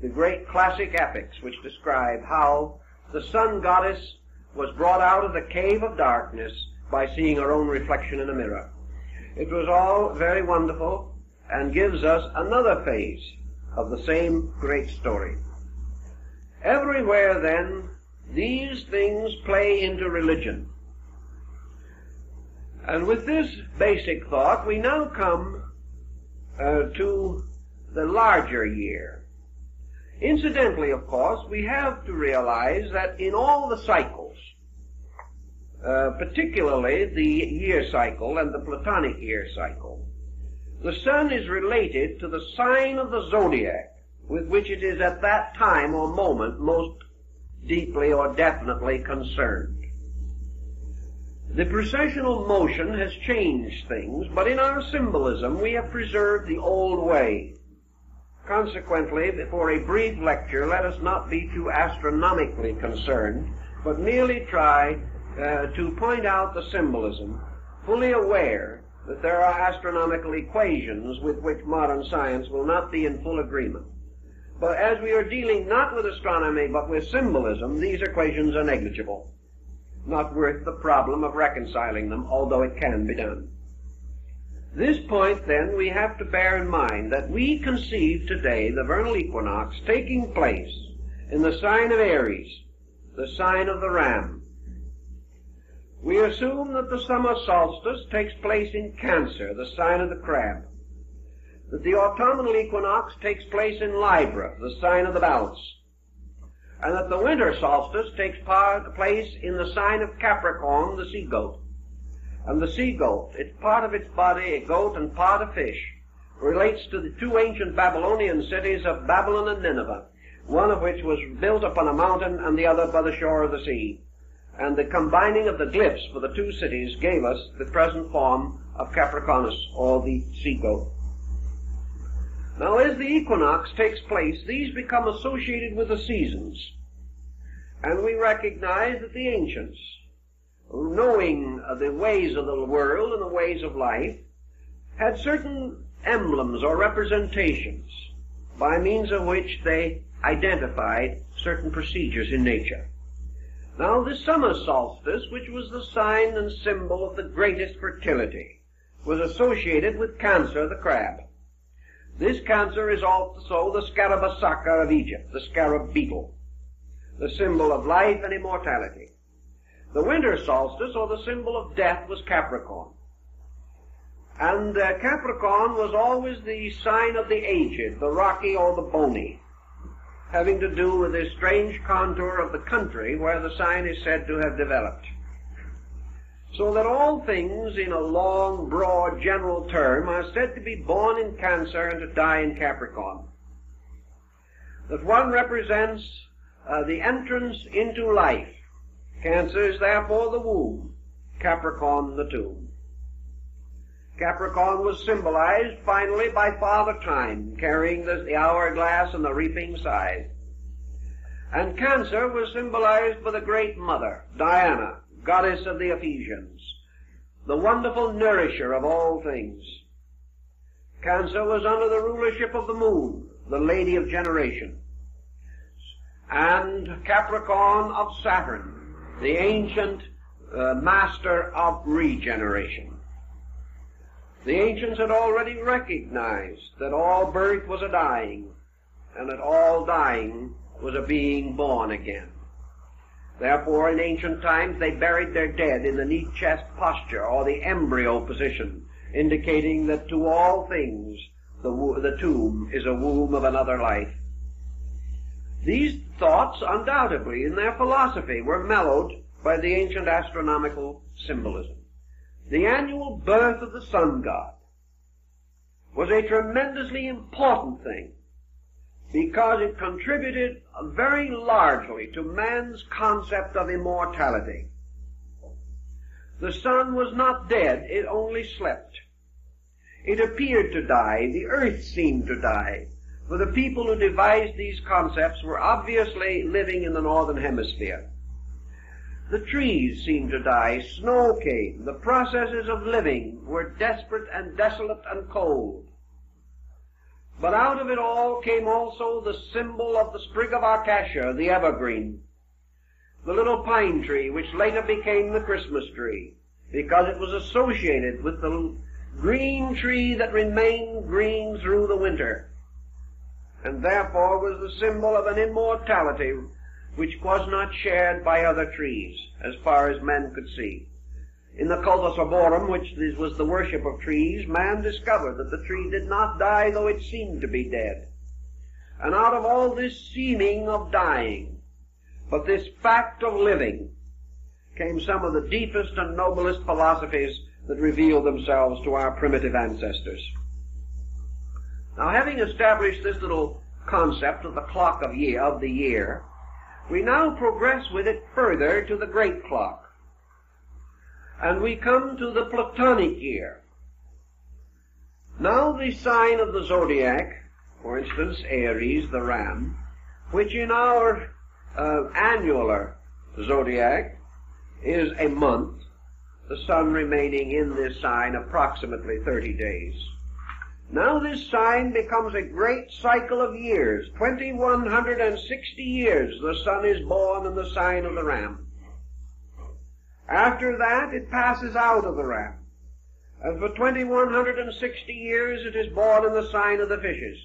the great classic epics which describe how the sun goddess was brought out of the cave of darkness by seeing her own reflection in a mirror. It was all very wonderful and gives us another phase of the same great story. Everywhere, then, these things play into religion. And with this basic thought, we now come to the larger year. Incidentally, of course, we have to realize that in all the cycles, particularly the year cycle and the Platonic year cycle, the sun is related to the sign of the Zodiac, with which it is at that time or moment most deeply or definitely concerned. The precessional motion has changed things, but in our symbolism we have preserved the old way. Consequently, for a brief lecture, let us not be too astronomically concerned, but merely try to point out the symbolism, fully aware that there are astronomical equations with which modern science will not be in full agreement. But as we are dealing not with astronomy but with symbolism, these equations are negligible, not worth the problem of reconciling them, although it can be done. This point, then, we have to bear in mind that we conceive today the vernal equinox taking place in the sign of Aries, the sign of the ram. We assume that the summer solstice takes place in Cancer, the sign of the crab, that the autumnal equinox takes place in Libra, the sign of the balance, and that the winter solstice takes place in the sign of Capricorn, the sea goat. And the sea goat, it's part of its body a goat and part a fish, relates to the two ancient Babylonian cities of Babylon and Nineveh, one of which was built upon a mountain and the other by the shore of the sea. And the combining of the glyphs for the two cities gave us the present form of Capricornus, or the sea goat. Now, as the equinox takes place, these become associated with the seasons. And we recognize that the ancients, knowing the ways of the world and the ways of life, had certain emblems or representations by means of which they identified certain procedures in nature. Now, the summer solstice, which was the sign and symbol of the greatest fertility, was associated with Cancer, the crab. This Cancer is also the Scarabassaka of Egypt, the scarab beetle, the symbol of life and immortality. The winter solstice, or the symbol of death, was Capricorn. And Capricorn was always the sign of the aged, the rocky or the bony, having to do with this strange contour of the country where the sign is said to have developed. So that all things in a long, broad, general term are said to be born in Cancer and to die in Capricorn. That one represents the entrance into life. Cancer is therefore the womb, Capricorn the tomb. Capricorn was symbolized finally by Father Time, carrying the hourglass and the reaping scythe. And Cancer was symbolized by the great mother, Diana, goddess of the Ephesians, the wonderful nourisher of all things. Cancer was under the rulership of the moon, the lady of generation, and Capricorn of Saturn, the ancient master of regeneration. The ancients had already recognized that all birth was a dying, and that all dying was a being born again. Therefore, in ancient times, they buried their dead in the neat chest posture, or the embryo position, indicating that to all things the tomb is a womb of another life. These thoughts, undoubtedly, in their philosophy, were mellowed by the ancient astronomical symbolism. The annual birth of the sun god was a tremendously important thing because it contributed very largely to man's concept of immortality. The sun was not dead, it only slept. It appeared to die, the earth seemed to die, for the people who devised these concepts were obviously living in the northern hemisphere. The trees seemed to die, snow came, the processes of living were desperate and desolate and cold. But out of it all came also the symbol of the sprig of acacia, the evergreen, the little pine tree, which later became the Christmas tree, because it was associated with the green tree that remained green through the winter, and therefore was the symbol of an immortality which was not shared by other trees, as far as men could see. In the cultus arborum, which was the worship of trees, man discovered that the tree did not die, though it seemed to be dead. And out of all this seeming of dying, but this fact of living, came some of the deepest and noblest philosophies that revealed themselves to our primitive ancestors. Now, having established this little concept of the clock of the year, we now progress with it further to the great clock. And we come to the Platonic year. Now the sign of the Zodiac, for instance, Aries, the ram, which in our annular Zodiac is a month, the sun remaining in this sign approximately 30 days. Now this sign becomes a great cycle of years. 2160 years the sun is born in the sign of the ram. After that it passes out of the ram, and for 2160 years it is born in the sign of the fishes.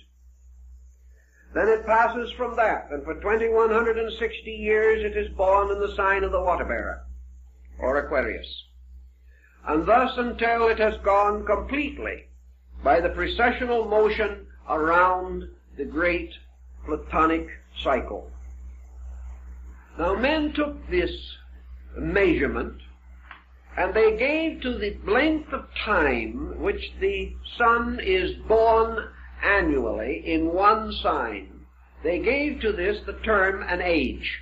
Then it passes from that, and for 2160 years it is born in the sign of the water bearer, or Aquarius. And thus until it has gone completely by the precessional motion around the great Platonic cycle. Now men took this measurement, and they gave to the length of time which the sun is born annually in one sign, they gave to this the term an age.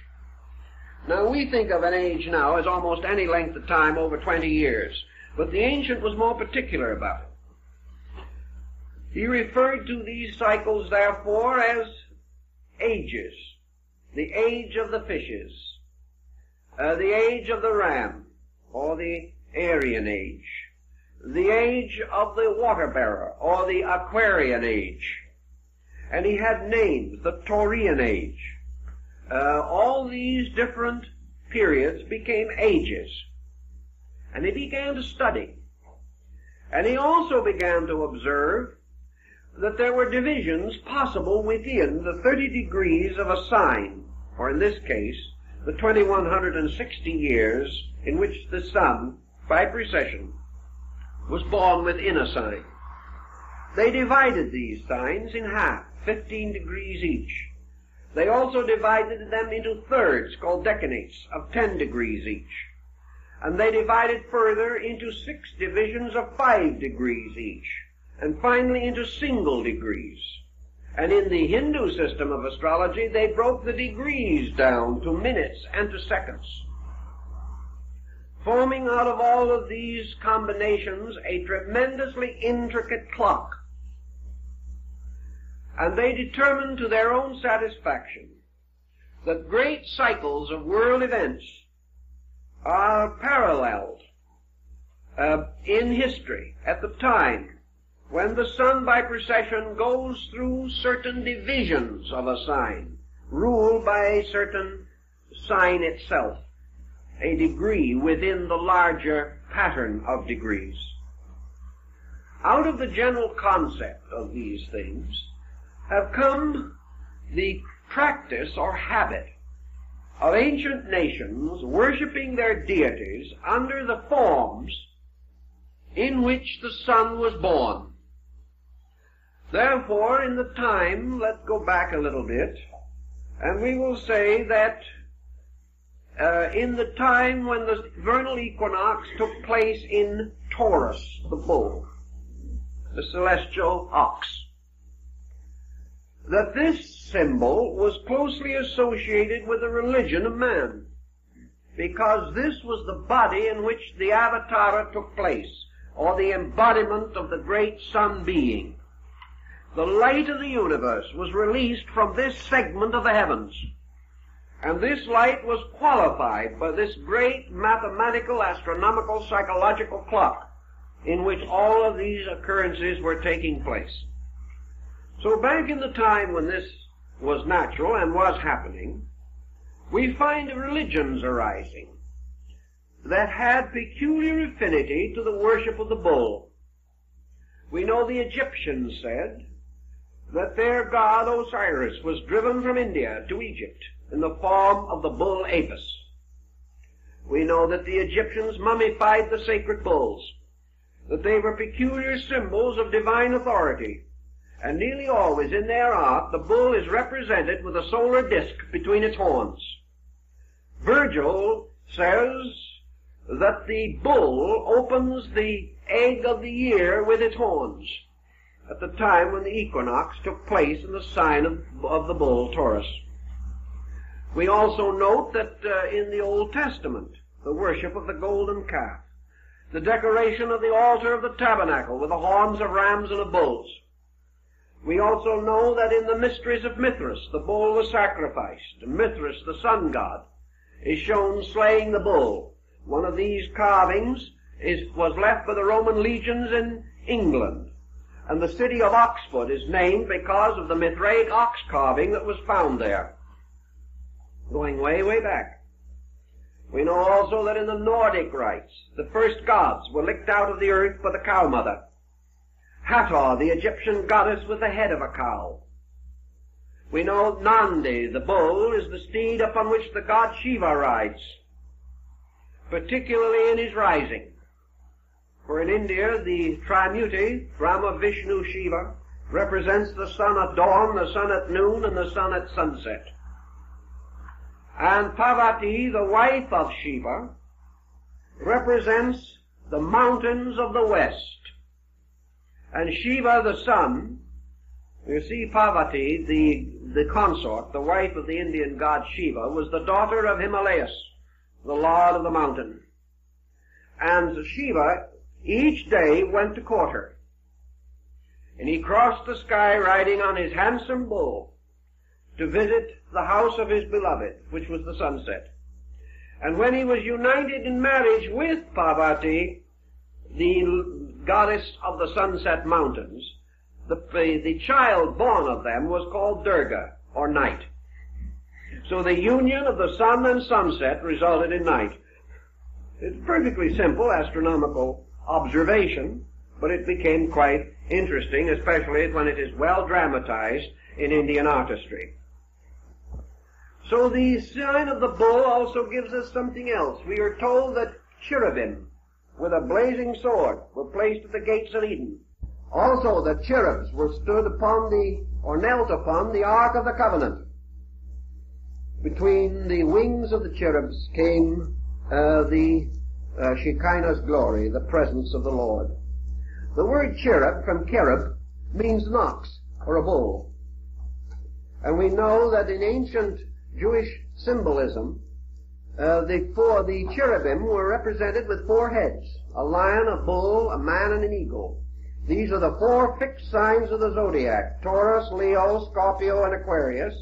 Now we think of an age now as almost any length of time over 20 years, but the ancient was more particular about it. He referred to these cycles, therefore, as ages. The age of the fishes, the age of the ram, or the Aryan age, the age of the water bearer, or the Aquarian age. And he had names, the Taurian age. All these different periods became ages. And he began to study. And he also began to observe that there were divisions possible within the 30 degrees of a sign, or in this case, the 2160 years in which the sun, by precession, was born within a sign. They divided these signs in half, 15 degrees each. They also divided them into thirds, called decanates, of 10 degrees each. And they divided further into 6 divisions of 5 degrees each, and finally into single degrees. And in the Hindu system of astrology, they broke the degrees down to minutes and to seconds, forming out of all of these combinations a tremendously intricate clock. And they determined to their own satisfaction that great cycles of world events are paralleled in history at the time when the sun by precession goes through certain divisions of a sign, ruled by a certain sign itself, a degree within the larger pattern of degrees. Out of the general concept of these things have come the practice or habit of ancient nations worshiping their deities under the forms in which the sun was born. Therefore, in the time, let's go back a little bit, and we will say that in the time when the vernal equinox took place in Taurus, the bull, the celestial ox, that this symbol was closely associated with the religion of man, because this was the body in which the avatara took place, or the embodiment of the great sun being. The light of the universe was released from this segment of the heavens, and this light was qualified by this great mathematical, astronomical, psychological clock in which all of these occurrences were taking place. So back in the time when this was natural and was happening, we find religions arising that had peculiar affinity to the worship of the bull. We know the Egyptians said that their god Osiris was driven from India to Egypt in the form of the bull Apis. We know that the Egyptians mummified the sacred bulls, that they were peculiar symbols of divine authority, and nearly always in their art the bull is represented with a solar disk between its horns. Virgil says that the bull opens the egg of the year with its horns at the time when the equinox took place in the sign of the bull Taurus. We also note that in the Old Testament, the worship of the golden calf, the decoration of the altar of the tabernacle with the horns of rams and of bulls. We also know that in the mysteries of Mithras, the bull was sacrificed, and Mithras, the sun god, is shown slaying the bull. One of these carvings was left by the Roman legions in England, and the city of Oxford is named because of the Mithraic ox carving that was found there, going way, way back. We know also that in the Nordic rites, the first gods were licked out of the earth by the cow mother. Hathor, the Egyptian goddess with the head of a cow. We know Nandi, the bull, is the steed upon which the god Shiva rides, particularly in his rising. For in India, the Trimuti, Brahma, Vishnu, Shiva, represents the sun at dawn, the sun at noon, and the sun at sunset. And Parvati, the wife of Shiva, represents the mountains of the west. And Shiva, the sun, you see Parvati, the consort, the wife of the Indian god Shiva, was the daughter of Himalayas, the lord of the mountain. And Shiva each day went to court her. And he crossed the sky riding on his handsome bull to visit the house of his beloved, which was the sunset. And when he was united in marriage with Parvati, the goddess of the sunset mountains, the child born of them was called Durga, or night. So the union of the sun and sunset resulted in night. It's perfectly simple astronomical observation, but it became quite interesting, especially when it is well dramatized in Indian artistry. So the sign of the bull also gives us something else. We are told that cherubim with a blazing sword were placed at the gates of Eden. Also the cherubs were stood upon or knelt upon the Ark of the Covenant. Between the wings of the cherubs came the Shekinah's glory, the presence of the Lord. The word cherub from cherub means an ox or a bull. And we know that in ancient Jewish symbolism, the cherubim were represented with 4 heads: a lion, a bull, a man, and an eagle. These are the 4 fixed signs of the zodiac: Taurus, Leo, Scorpio, and Aquarius.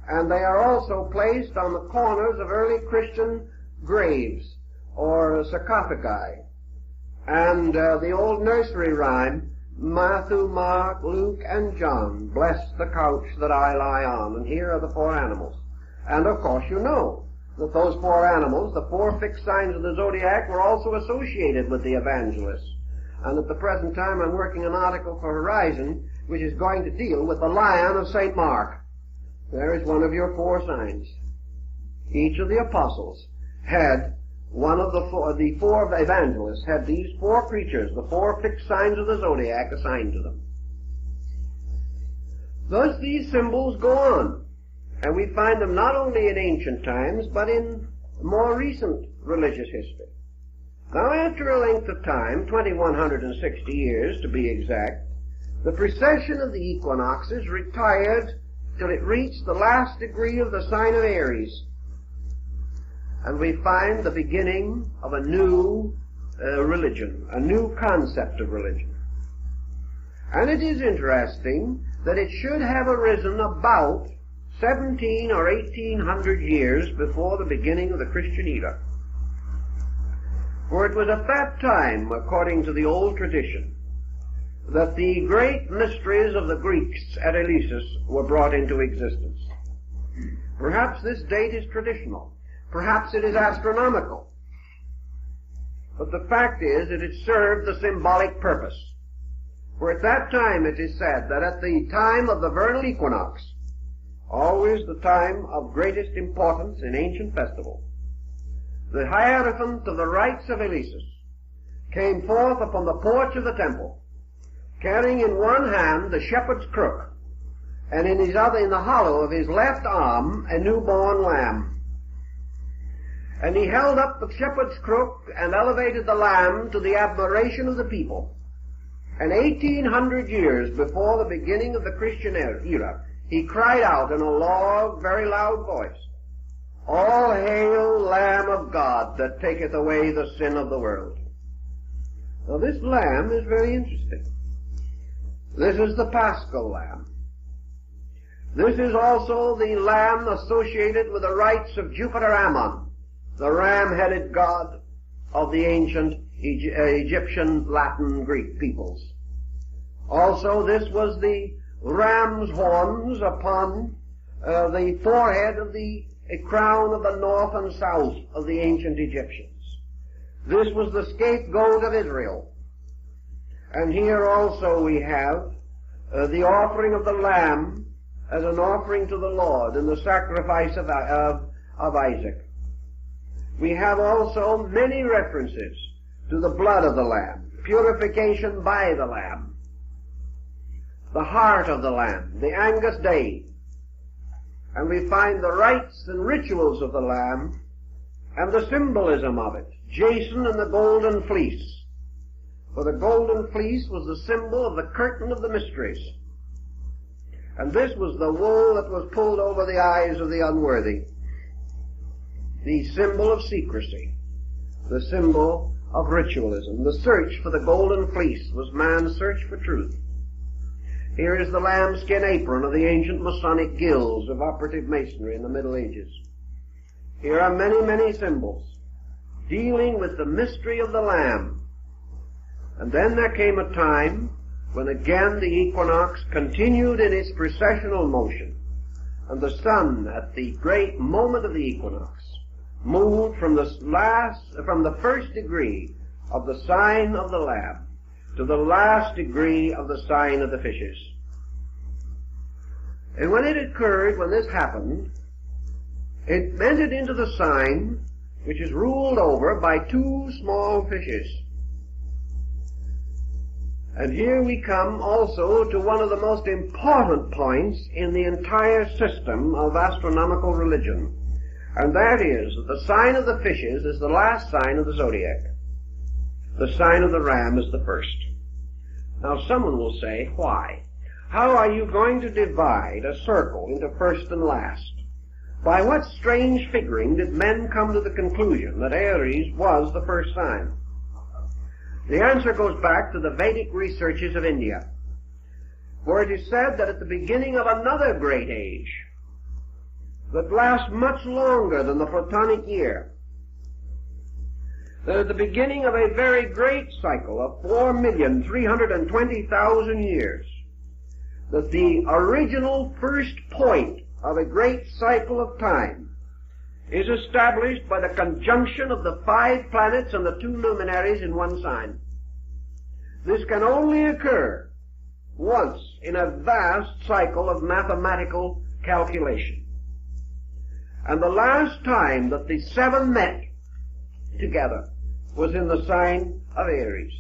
And they are also placed on the corners of early Christian graves or sarcophagi. And the old nursery rhyme, Matthew, Mark, Luke, and John, bless the couch that I lie on. And here are the 4 animals. And of course you know that those 4 animals, the 4 fixed signs of the zodiac, were also associated with the evangelists. And at the present time I'm working an article for Horizon which is going to deal with the lion of St. Mark. There is one of your 4 signs. Each of the apostles had one of the 4 evangelists had these 4 creatures, the 4 fixed signs of the zodiac, assigned to them. Thus these symbols go on, and we find them not only in ancient times, but in more recent religious history. Now, after a length of time, 2160 years to be exact, the precession of the equinoxes retired till it reached the last degree of the sign of Aries. And we find the beginning of a new religion, a new concept of religion. And it is interesting that it should have arisen about 17 or 1800 years before the beginning of the Christian era. For it was at that time, according to the old tradition, that the great mysteries of the Greeks at Eleusis were brought into existence. Perhaps this date is traditional. Perhaps it is astronomical. But the fact is that it served the symbolic purpose. For at that time it is said that at the time of the vernal equinox, always the time of greatest importance in ancient festival, the Hierophant of the rites of Eleusis came forth upon the porch of the temple, carrying in one hand the shepherd's crook, and in his other, in the hollow of his left arm, a newborn lamb. And he held up the shepherd's crook and elevated the lamb to the admiration of the people. And 1800 years before the beginning of the Christian era, he cried out in a very loud voice, "All hail, Lamb of God, that taketh away the sin of the world." Now this lamb is very interesting. This is the Paschal lamb. This is also the lamb associated with the rites of Jupiter Ammon, the ram-headed god of the ancient Egyptian, Latin, Greek peoples. Also, this was the ram's horns upon the forehead of the crown of the north and south of the ancient Egyptians. This was the scapegoat of Israel. And here also we have the offering of the lamb as an offering to the Lord in the sacrifice of Isaac. We have also many references to the blood of the lamb, purification by the lamb, the heart of the lamb, the Angus Day. And we find the rites and rituals of the lamb and the symbolism of it, Jason and the golden fleece. For the golden fleece was the symbol of the curtain of the mysteries. And this was the wool that was pulled over the eyes of the unworthy. The symbol of secrecy, the symbol of ritualism. The search for the golden fleece was man's search for truth. Here is the lambskin apron of the ancient Masonic guilds of operative masonry in the Middle Ages. Here are many, many symbols dealing with the mystery of the Lamb. And then there came a time when again the equinox continued in its precessional motion, and the sun at the great moment of the equinox moved from the first degree of the sign of the Lamb to the last degree of the sign of the fishes. And when it occurred, when this happened, it entered into the sign which is ruled over by two small fishes. And here we come also to one of the most important points in the entire system of astronomical religion, and that is that the sign of the fishes is the last sign of the zodiac. The sign of the ram is the first. Now someone will say, why? How are you going to divide a circle into first and last? By what strange figuring did men come to the conclusion that Aries was the first sign? The answer goes back to the Vedic researches of India, where it is said that at the beginning of another great age, that lasts much longer than the Platonic year, that at the beginning of a very great cycle of 4,320,000 years, that the original first point of a great cycle of time is established by the conjunction of the 5 planets and the 2 luminaries in one sign. This can only occur once in a vast cycle of mathematical calculation. And the last time that the 7 met together was in the sign of Aries,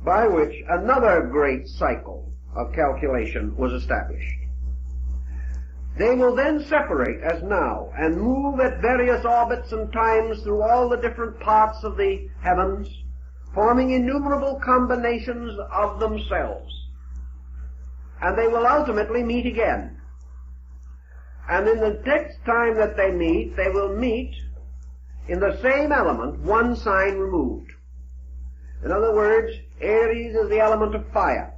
by which another great cycle of calculation was established. They will then separate as now and move at various orbits and times through all the different parts of the heavens, forming innumerable combinations of themselves. And they will ultimately meet again. And in the next time that they will meet in the same element, one sign removed. In other words, Aries is the element of fire.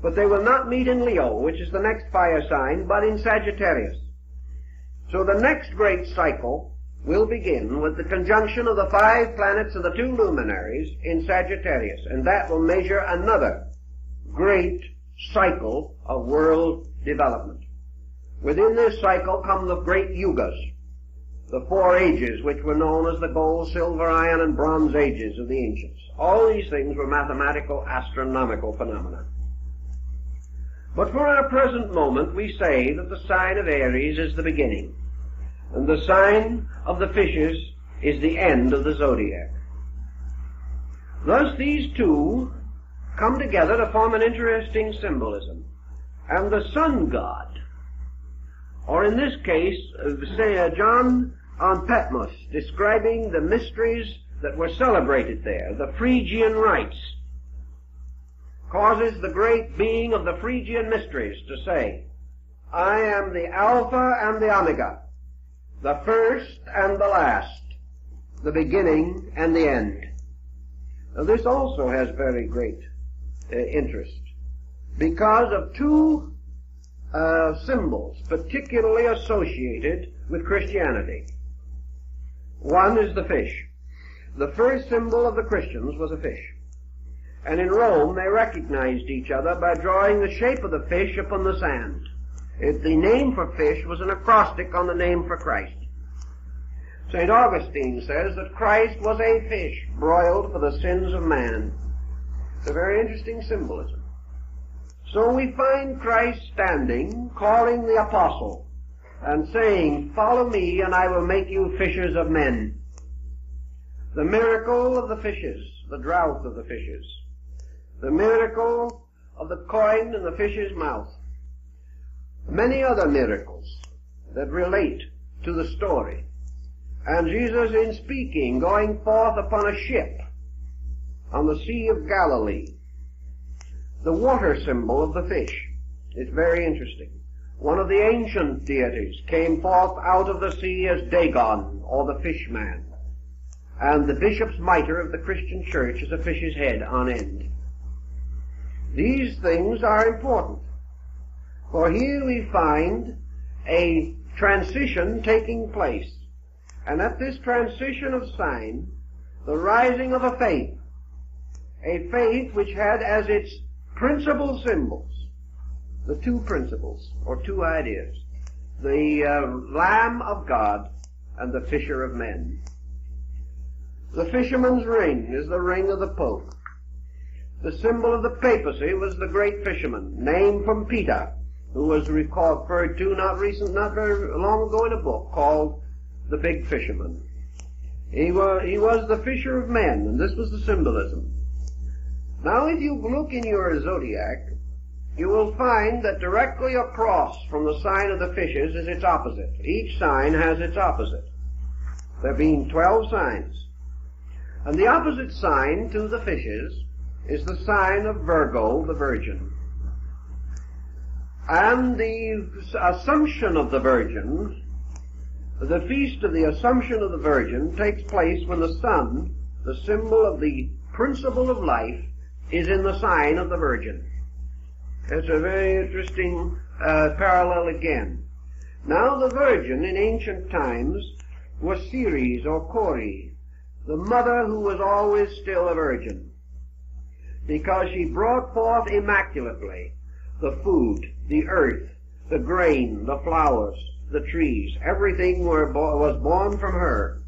But they will not meet in Leo, which is the next fire sign, but in Sagittarius. So the next great cycle will begin with the conjunction of the 5 planets and the 2 luminaries in Sagittarius, and that will measure another great cycle of world development. Within this cycle come the great yugas, the 4 ages which were known as the gold, silver, iron, and bronze ages of the ancients. All these things were mathematical, astronomical phenomena. But for our present moment, we say that the sign of Aries is the beginning, and the sign of the fishes is the end of the zodiac. Thus these two come together to form an interesting symbolism. And the sun god, or in this case, say John on Patmos, describing the mysteries that were celebrated there, the Phrygian rites, causes the great being of the Phrygian mysteries to say, I am the Alpha and the Omega, the first and the last, the beginning and the end. Now, this also has very great interest, because of 2 symbols particularly associated with Christianity. One is the fish. The first symbol of the Christians was a fish. And in Rome they recognized each other by drawing the shape of the fish upon the sand. The name for fish was an acrostic on the name for Christ. St. Augustine says that Christ was a fish broiled for the sins of man. It's a very interesting symbolism. So we find Christ standing, calling the apostle, and saying, follow me and I will make you fishers of men. The miracle of the fishes, the drought of the fishes, the miracle of the coin in the fish's mouth, many other miracles that relate to the story. And Jesus, in speaking, going forth upon a ship on the Sea of Galilee, the water symbol of the fish is very interesting. One of the ancient deities came forth out of the sea as Dagon, or the fish man. And the bishop's mitre of the Christian church is a fish's head on end. These things are important, for here we find a transition taking place. And at this transition of sign, the rising of a faith which had as its principal symbols the 2 principles, or 2 ideas, the Lamb of God and the fisher of men. The fisherman's ring is the ring of the Pope. The symbol of the papacy was the great fisherman, named from Peter, who was referred to not very long ago in a book called The Big Fisherman. He was the fisher of men, and this was the symbolism. Now if you look in your zodiac, you will find that directly across from the sign of the fishes is its opposite. Each sign has its opposite, there being 12 signs. And the opposite sign to the fishes is the sign of Virgo, the Virgin. And the Assumption of the Virgin, the feast of the Assumption of the Virgin, takes place when the sun, the symbol of the principle of life, is in the sign of the Virgin. It's a very interesting parallel again. Now the Virgin in ancient times was Ceres or Cori, the mother who was always still a virgin, because she brought forth immaculately the food, the earth, the grain, the flowers, the trees. Everything was born from her,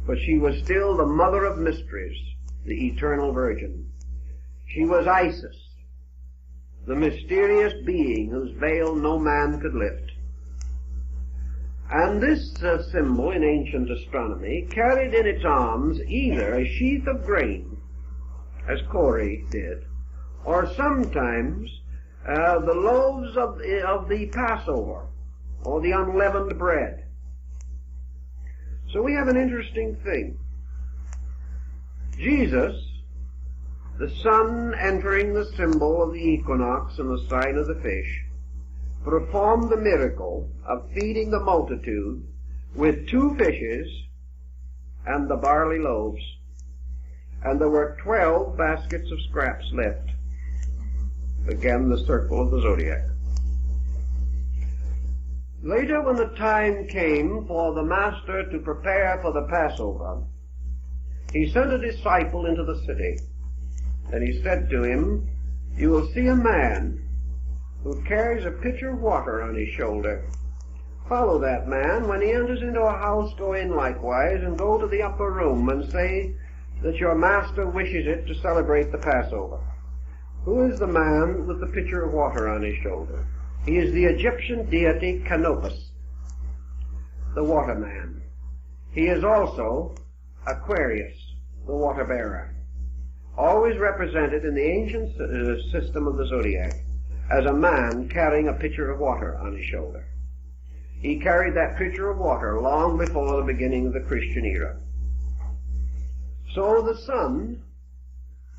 but she was still the mother of mysteries, the eternal Virgin. She was Isis, the mysterious being whose veil no man could lift. And this symbol in ancient astronomy carried in its arms either a sheath of grain, as Cori did, or sometimes the loaves of the Passover, or the unleavened bread. So we have an interesting thing. Jesus, the sun entering the symbol of the equinox and the sign of the fish, performed the miracle of feeding the multitude with 2 fishes and the barley loaves. And there were 12 baskets of scraps left. Again, the circle of the zodiac. Later, when the time came for the master to prepare for the Passover, he sent a disciple into the city, and he said to him, "You will see a man who carries a pitcher of water on his shoulder. Follow that man. When he enters into a house, go in likewise, and go to the upper room and say that your master wishes it to celebrate the Passover." Who is the man with the pitcher of water on his shoulder? He is the Egyptian deity Canopus, the water man. He is also Aquarius, the water bearer, always represented in the ancient system of the Zodiac as a man carrying a pitcher of water on his shoulder. He carried that pitcher of water long before the beginning of the Christian era. So the sun,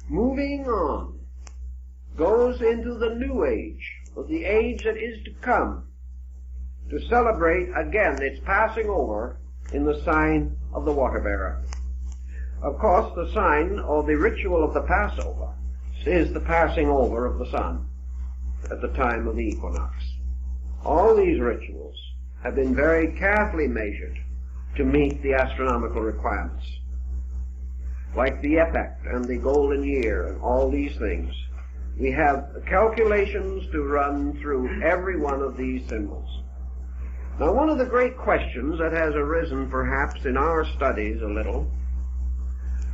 moving on, goes into the new age, of the age that is to come, to celebrate again its passing over in the sign of the water bearer. Of course, the sign or the ritual of the Passover is the passing over of the sun at the time of the equinox. All these rituals have been very carefully measured to meet the astronomical requirements, like the epoch and the golden year and all these things. We have calculations to run through every one of these symbols. Now, one of the great questions that has arisen perhaps in our studies a little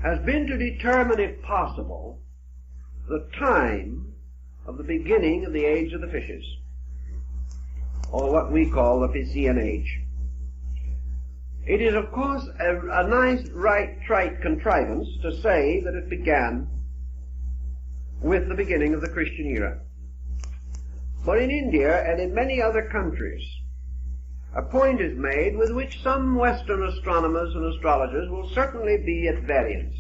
has been to determine, if possible, the time of the beginning of the age of the fishes, or what we call the Piscean age. It is, of course, a nice, trite contrivance to say that it began with the beginning of the Christian era. But in India and in many other countries, a point is made with which some Western astronomers and astrologers will certainly be at variance.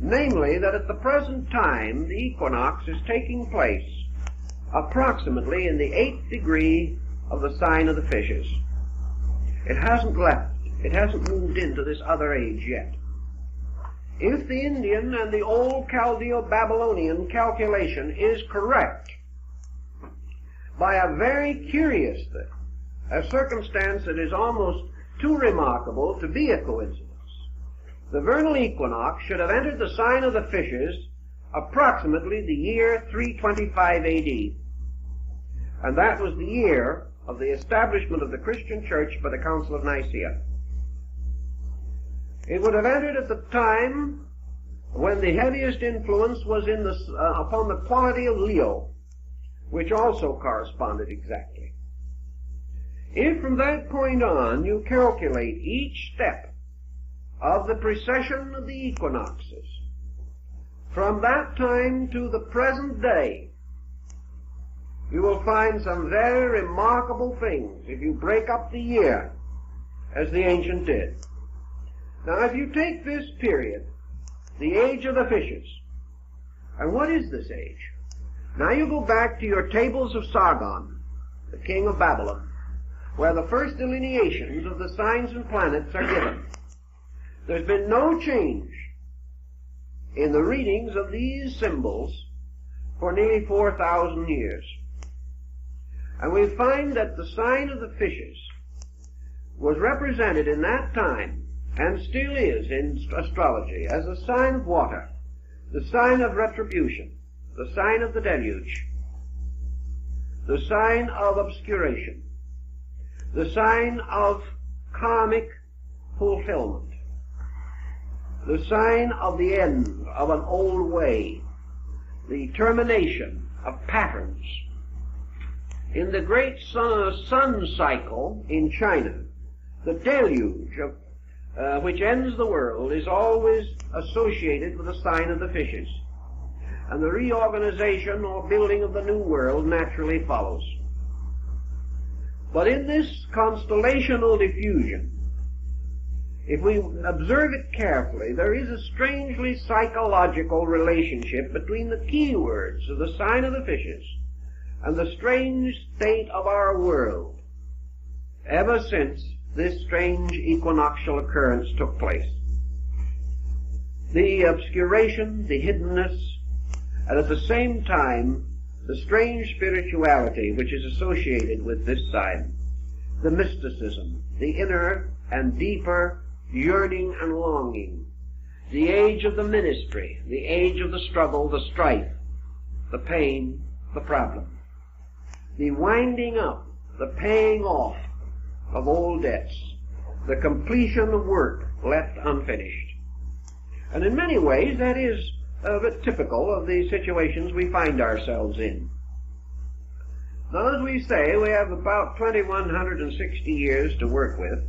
Namely, that at the present time the equinox is taking place approximately in the 8th degree of the sign of the fishes. It hasn't left. It hasn't moved into this other age yet. If the Indian and the old Chaldeo-Babylonian calculation is correct, by a very curious thing, a circumstance that is almost too remarkable to be a coincidence, the vernal equinox should have entered the sign of the fishes approximately the year 325 AD. And that was the year of the establishment of the Christian church by the Council of Nicaea. It would have entered at the time when the heaviest influence was in upon the quality of Leo, which also corresponded exactly. If from that point on you calculate each step of the precession of the equinoxes, from that time to the present day, you will find some very remarkable things if you break up the year as the ancient did. Now, if you take this period, the age of the fishes, and what is this age? Now you go back to your tables of Sargon, the king of Babylon, where the first delineations of the signs and planets are given. There's been no change in the readings of these symbols for nearly 4,000 years. And we find that the sign of the fishes was represented in that time, and still is in astrology, as a sign of water, the sign of retribution, the sign of the deluge, the sign of obscuration, the sign of karmic fulfillment, the sign of the end of an old way, the termination of patterns. In the great sun cycle in China, the deluge which ends the world is always associated with the sign of the fishes, and the reorganization or building of the new world naturally follows. But in this constellational diffusion, if we observe it carefully, there is a strangely psychological relationship between the key words of the sign of the fishes and the strange state of our world ever since this strange equinoctial occurrence took place. The obscuration, the hiddenness, and at the same time the strange spirituality which is associated with this sign. the mysticism, the inner and deeper yearning and longing, the age of the ministry, the age of the struggle, the strife, the pain, the problem, the winding up, the paying off of old debts, the completion of work left unfinished. And in many ways that is a bit typical of the situations we find ourselves in. Now, as we say, we have about 2,160 years to work with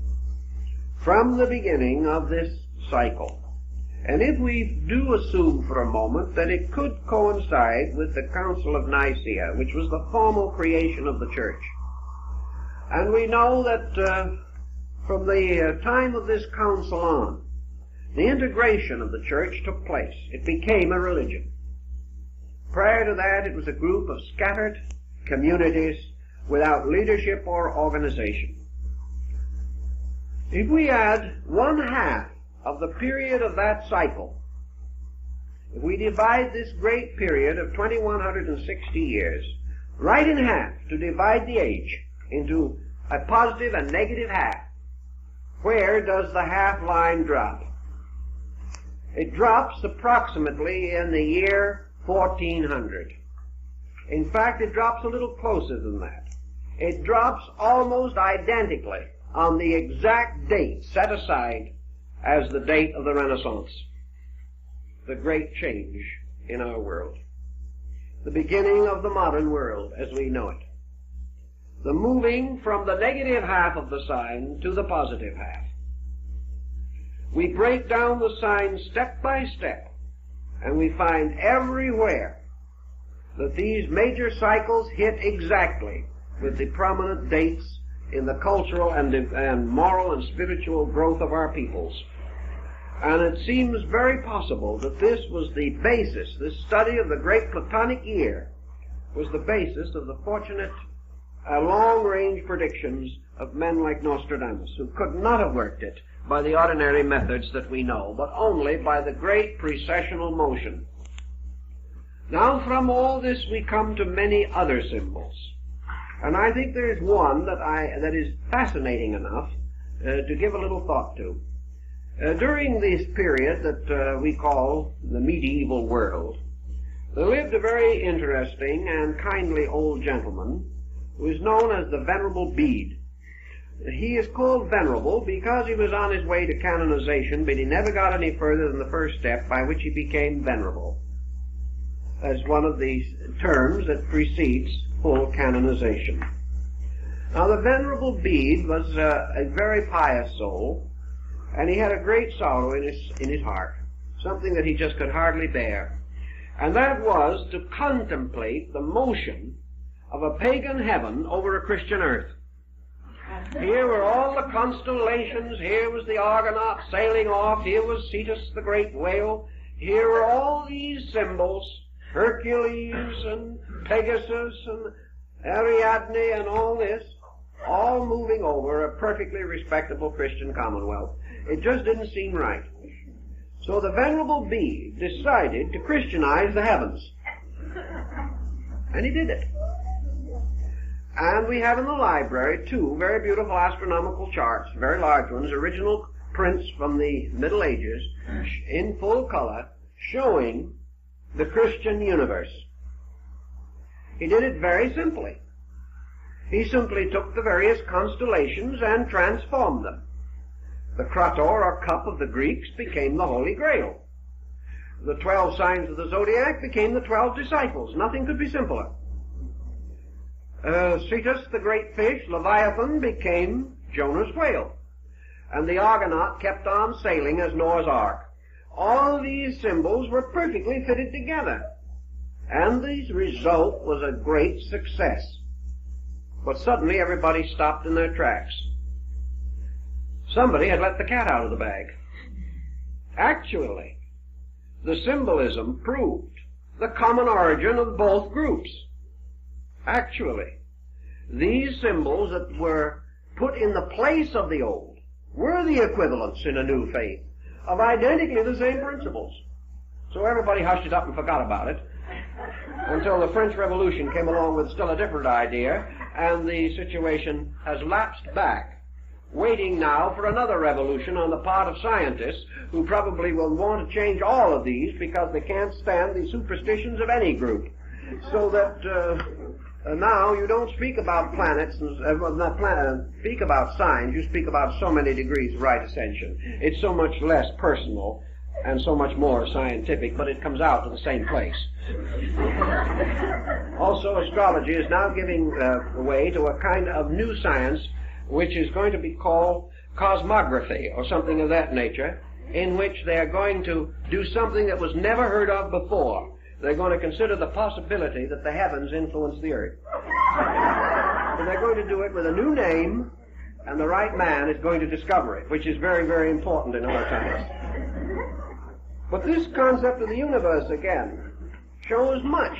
from the beginning of this cycle. And if we do assume for a moment that it could coincide with the Council of Nicaea, which was the formal creation of the church, and we know that from the time of this council on, the integration of the church took place. It became a religion. Prior to that, it was a group of scattered communities without leadership or organization. If we add 1/2 of the period of that cycle, if we divide this great period of 2,160 years right in half to divide the age into a positive and negative half, where does the half line drop? It drops approximately in the year 1400. In fact, it drops a little closer than that. It drops almost identically on the exact date set aside as the date of the Renaissance, the great change in our world, the beginning of the modern world as we know it, the moving from the negative half of the sign to the positive half. We break down the sign step by step, and we find everywhere that these major cycles hit exactly with the prominent dates in the cultural and moral and spiritual growth of our peoples. And it seems very possible that this was the basis, this study of the great Platonic year was the basis of the fortunate long-range predictions of men like Nostradamus, who could not have worked it by the ordinary methods that we know, but only by the great precessional motion. Now, from all this we come to many other symbols. And I think there is one that is fascinating enough to give a little thought to. During this period that we call the medieval world, there lived a very interesting and kindly old gentleman who is known as the Venerable Bede. He is called venerable because he was on his way to canonization, but he never got any further than the first step by which he became venerable, as one of the terms that precedes full canonization. Now, the Venerable Bede was a very pious soul, and he had a great sorrow in his heart, something that he just could hardly bear, and that was to contemplate the motion of a pagan heaven over a Christian earth. Here were all the constellations, here was the Argonaut sailing off, here was Cetus the great whale, here were all these symbols, Hercules and Pegasus and Ariadne and all this, all moving over a perfectly respectable Christian commonwealth. It just didn't seem right. So the Venerable Bede decided to Christianize the heavens. And he did it. And we have in the library 2 very beautiful astronomical charts, very large ones, original prints from the Middle Ages, in full color, showing the Christian universe. He did it very simply. He simply took the various constellations and transformed them. The Krator, or cup of the Greeks, became the Holy Grail. The 12 signs of the Zodiac became the 12 disciples. Nothing could be simpler. Cetus, the great fish, Leviathan, became Jonah's whale. And the Argonaut kept on sailing as Noah's Ark. All these symbols were perfectly fitted together. And the result was a great success. But suddenly everybody stopped in their tracks. Somebody had let the cat out of the bag. Actually, the symbolism proved the common origin of both groups. Actually, these symbols that were put in the place of the old were the equivalents in a new faith of identically the same principles. So everybody hushed it up and forgot about it. until the French Revolution came along with still a different idea, and the situation has lapsed back, waiting now for another revolution on the part of scientists who probably will want to change all of these because they can't stand the superstitions of any group. So that now you don't speak about planets, speak about signs, you speak about so many degrees of right ascension. It's so much less personal and so much more scientific, but it comes out to the same place. Also, astrology is now giving way to a kind of new science which is going to be called cosmography or something of that nature, in which they are going to do something that was never heard of before. They're going to consider the possibility that the heavens influence the earth. And they're going to do it with a new name, and the right man is going to discover it, which is very, very important in our times. But this concept of the universe, again, shows much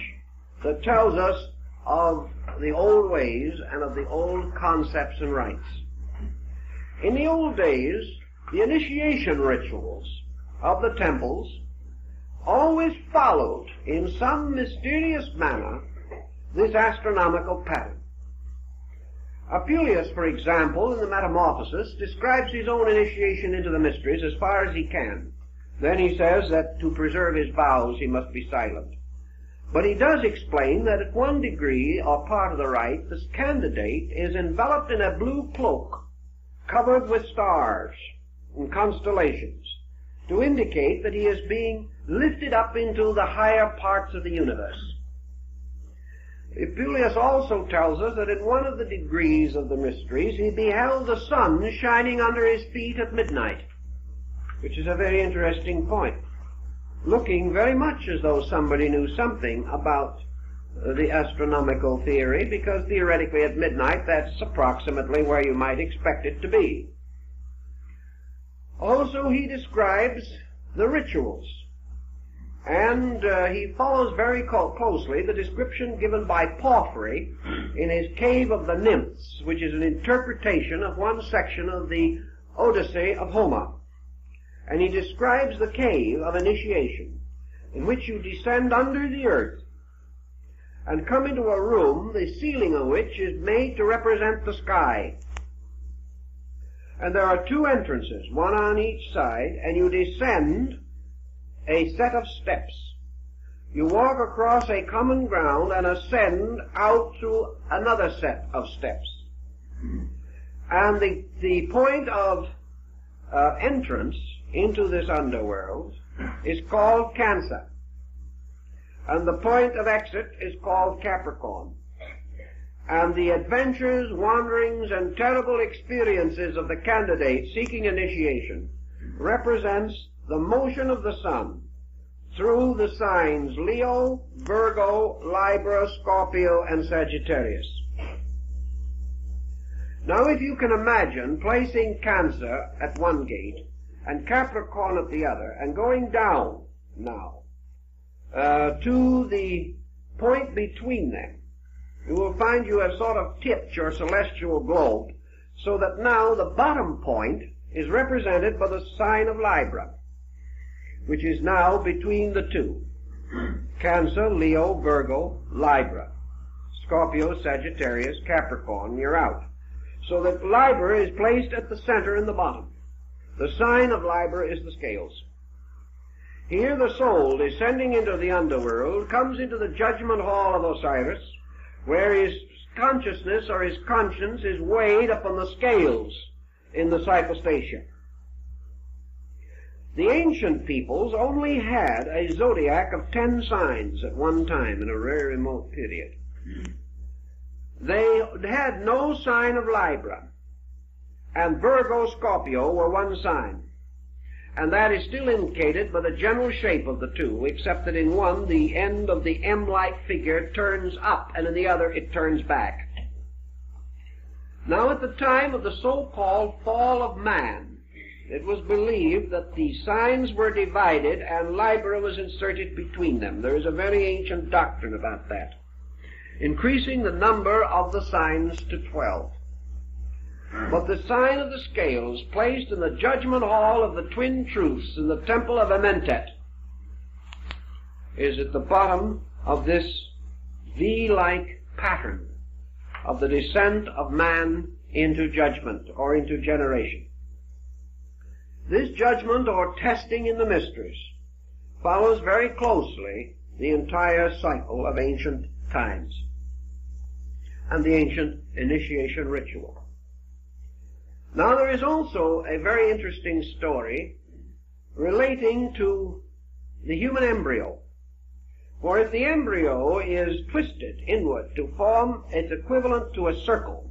that tells us of the old ways and of the old concepts and rites. In the old days, the initiation rituals of the temples always followed, in some mysterious manner, this astronomical pattern. Apuleius, for example, in the Metamorphosis, describes his own initiation into the mysteries as far as he can. Then he says that to preserve his vows he must be silent. But he does explain that at one degree or part of the rite, this candidate is enveloped in a blue cloak, covered with stars and constellations, to indicate that he is being lifted up into the higher parts of the universe. Apuleius also tells us that in one of the degrees of the mysteries he beheld the sun shining under his feet at midnight, which is a very interesting point, looking very much as though somebody knew something about the astronomical theory, because theoretically at midnight that's approximately where you might expect it to be. Also he describes the rituals, and he follows very closely the description given by Porphyry in his Cave of the Nymphs, which is an interpretation of one section of the Odyssey of Homer. And he describes the cave of initiation, in which you descend under the earth and come into a room, the ceiling of which is made to represent the sky. And there are two entrances, one on each side, and you descend a set of steps. You walk across a common ground and ascend out through another set of steps. And the point of entrance into this underworld is called Cancer, and the point of exit is called Capricorn. And the adventures, wanderings, and terrible experiences of the candidate seeking initiation represents the motion of the sun through the signs Leo, Virgo, Libra, Scorpio, and Sagittarius. Now if you can imagine placing Cancer at one gate and Capricorn at the other, and going down now to the point between them, you will find you have sort of tipped your celestial globe, so that now the bottom point is represented by the sign of Libra, which is now between the two. Cancer, Leo, Virgo, Libra. Scorpio, Sagittarius, Capricorn, you're out. So that Libra is placed at the center in the bottom. The sign of Libra is the scales. Here the soul, descending into the underworld, comes into the judgment hall of Osiris, where his consciousness or his conscience is weighed upon the scales in the cyclostatia. The ancient peoples only had a zodiac of 10 signs at one time in a very remote period. They had no sign of Libra, and Virgo, Scorpio were one sign. And that is still indicated by the general shape of the two, except that in one the end of the M-like figure turns up, and in the other it turns back. Now at the time of the so-called fall of man, it was believed that the signs were divided and Libra was inserted between them. There is a very ancient doctrine about that, increasing the number of the signs to 12. But the sign of the scales, placed in the judgment hall of the twin truths in the temple of Amentet, is at the bottom of this V-like pattern of the descent of man into judgment or into generation. This judgment or testing in the mysteries follows very closely the entire cycle of ancient times and the ancient initiation ritual. Now there is also a very interesting story relating to the human embryo. For if the embryo is twisted inward to form its equivalent to a circle,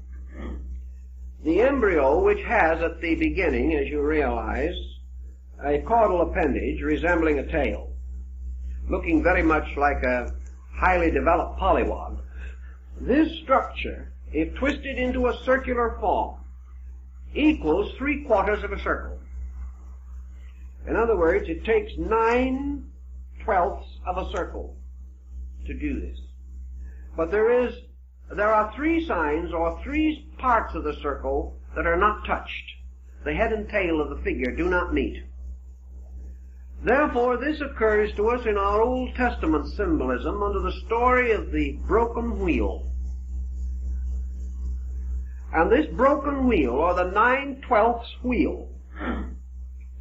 the embryo, which has at the beginning, as you realize, a caudal appendage resembling a tail, looking very much like a highly developed pollywog, this structure, if twisted into a circular form, equals 3/4 of a circle. In other words, it takes 9/12 of a circle to do this. But there are 3 signs or 3 parts of the circle that are not touched. The head and tail of the figure do not meet. Therefore, this occurs to us in our Old Testament symbolism under the story of the broken wheel. And this broken wheel, or the 9/12 wheel,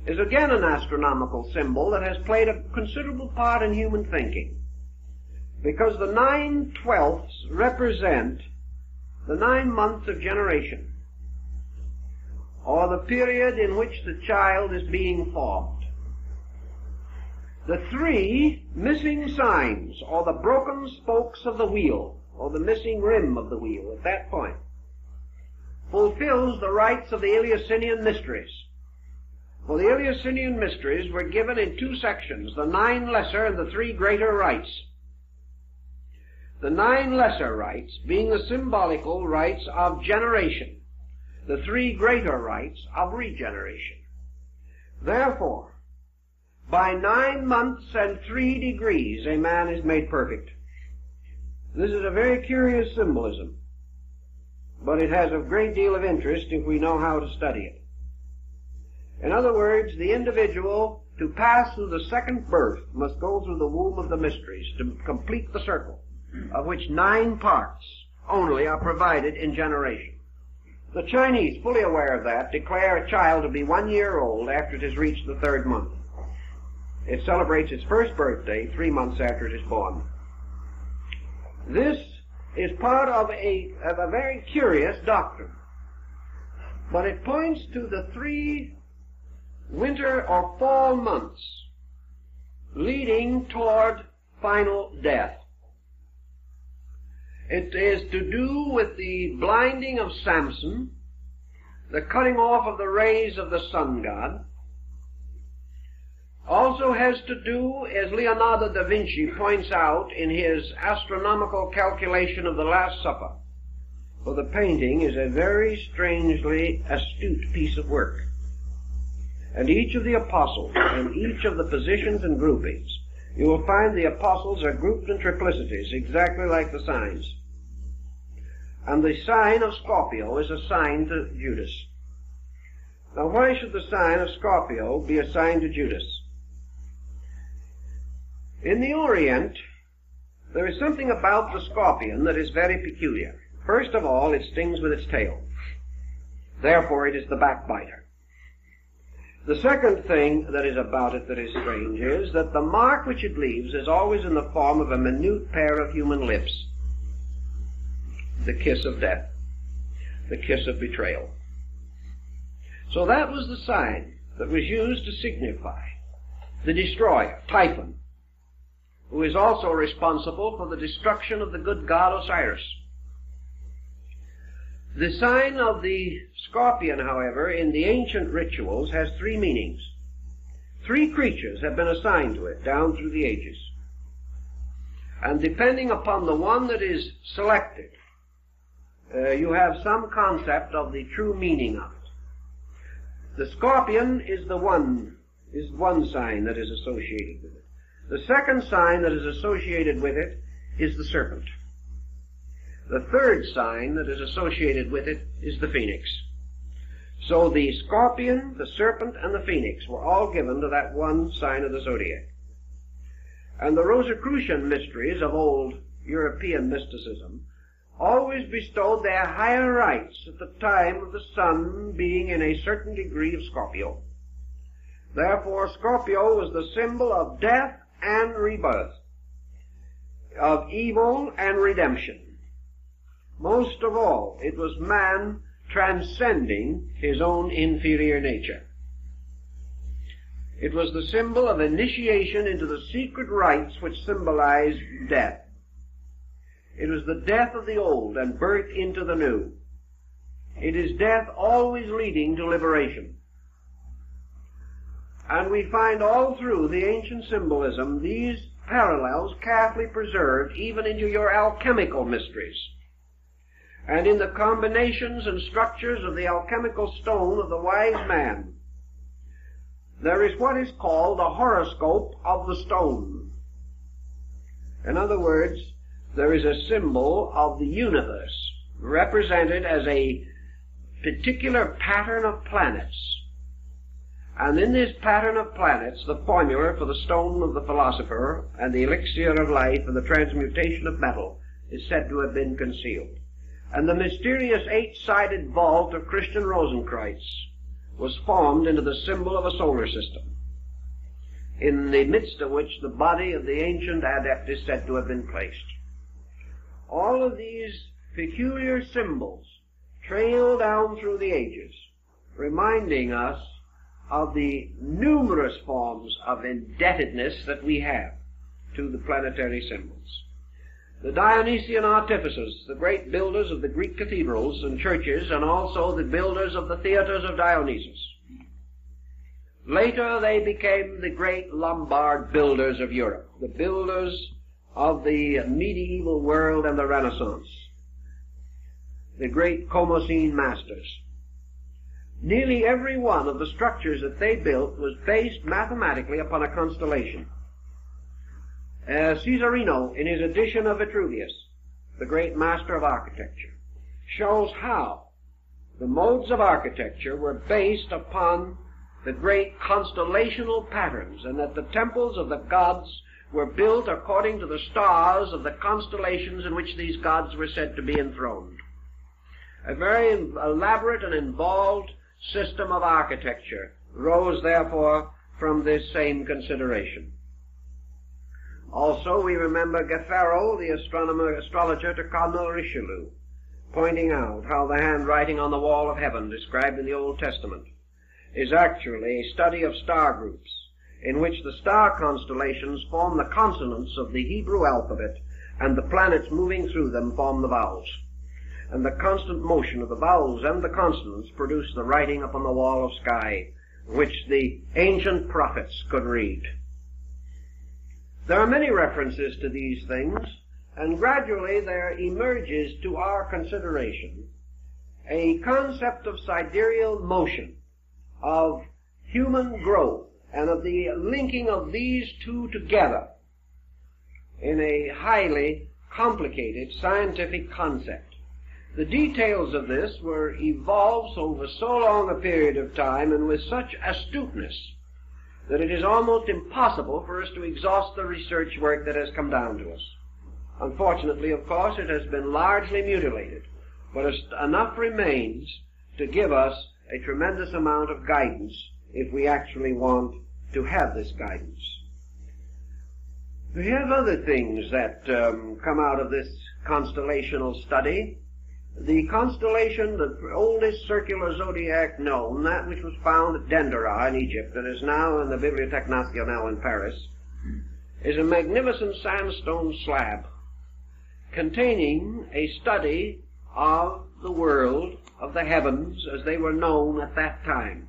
is again an astronomical symbol that has played a considerable part in human thinking. Because the 9/12 represent the 9 months of generation, or the period in which the child is being formed. The 3 missing signs, or the broken spokes of the wheel, or the missing rim of the wheel at that point, fulfills the rites of the Eleusinian mysteries. For the Eleusinian mysteries were given in 2 sections, the 9 lesser and the 3 greater rites. The 9 lesser rites being the symbolical rites of generation, the 3 greater rites of regeneration. Therefore, by 9 months and 3 degrees a man is made perfect. This is a very curious symbolism, but it has a great deal of interest if we know how to study it. In other words, the individual, to pass through the second birth, must go through the womb of the mysteries to complete the circle, of which 9 parts only are provided in generation. The Chinese, fully aware of that, declare a child to be 1 year old after it has reached the 3rd month. It celebrates its first birthday 3 months after it is born. This is part of a very curious doctrine, but it points to the 3 winter or fall months leading toward final death. It is to do with the blinding of Samson, the cutting off of the rays of the sun god. Also has to do, as Leonardo da Vinci points out in his astronomical calculation of the Last Supper, for the painting is a very strangely astute piece of work. And each of the apostles, and each of the positions and groupings, you will find the apostles are grouped in triplicities, exactly like the signs. And the sign of Scorpio is assigned to Judas. Now, why should the sign of Scorpio be assigned to Judas? In the Orient, there is something about the scorpion that is very peculiar. First of all, it stings with its tail. Therefore, it is the backbiter. The second thing that is about it that is strange is that the mark which it leaves is always in the form of a minute pair of human lips. The kiss of death. The kiss of betrayal. So that was the sign that was used to signify the destroyer, Typhon, who is also responsible for the destruction of the good god Osiris. The sign of the scorpion, however, in the ancient rituals has 3 meanings. 3 creatures have been assigned to it down through the ages. And depending upon the one that is selected, you have some concept of the true meaning of it. The scorpion is one sign that is associated with it. The second sign that is associated with it is the serpent. The third sign that is associated with it is the phoenix. So the scorpion, the serpent, and the phoenix were all given to that one sign of the zodiac. And the Rosicrucian mysteries of old European mysticism always bestowed their higher rights at the time of the sun being in a certain degree of Scorpio. Therefore, Scorpio was the symbol of death and rebirth, of evil and redemption. Most of all, it was man transcending his own inferior nature. It was the symbol of initiation into the secret rites which symbolize death. It was the death of the old and birth into the new. It is death always leading to liberation. And we find all through the ancient symbolism these parallels carefully preserved even into your alchemical mysteries, and in the combinations and structures of the alchemical stone of the wise man. There is what is called the horoscope of the stone. In other words, there is a symbol of the universe represented as a particular pattern of planets. And in this pattern of planets, the formula for the stone of the philosopher and the elixir of life and the transmutation of metal is said to have been concealed. And the mysterious eight-sided vault of Christian Rosenkreuz was formed into the symbol of a solar system, in the midst of which the body of the ancient adept is said to have been placed. All of these peculiar symbols trail down through the ages, reminding us of the numerous forms of indebtedness that we have to the planetary symbols. The Dionysian artificers, the great builders of the Greek cathedrals and churches, and also the builders of the theaters of Dionysus. Later they became the great Lombard builders of Europe, the builders of the medieval world and the Renaissance, the great Comosine masters. Nearly every one of the structures that they built was based mathematically upon a constellation. Caesarino, in his edition of Vitruvius, the great master of architecture, shows how the modes of architecture were based upon the great constellational patterns, and that the temples of the gods were built according to the stars of the constellations in which these gods were said to be enthroned. A very elaborate and involved system of architecture rose, therefore, from this same consideration. Also, we remember Gaffaro, the astrologer to Cardinal Richelieu, pointing out how the handwriting on the wall of heaven described in the Old Testament is actually a study of star groups, in which the star constellations form the consonants of the Hebrew alphabet, and the planets moving through them form the vowels. And the constant motion of the vowels and the consonants produce the writing upon the wall of sky, which the ancient prophets could read. There are many references to these things, and gradually there emerges to our consideration a concept of sidereal motion, of human growth, and of the linking of these two together in a highly complicated scientific concept. The details of this were evolved over so long a period of time and with such astuteness that it is almost impossible for us to exhaust the research work that has come down to us. Unfortunately, of course, it has been largely mutilated, but enough remains to give us a tremendous amount of guidance if we actually want to have this guidance. We have other things that come out of this constellational study. The constellation, the oldest circular zodiac known, that which was found at Dendera in Egypt and is now in the Bibliothèque Nationale in Paris, is a magnificent sandstone slab containing a study of the world, of the heavens as they were known at that time.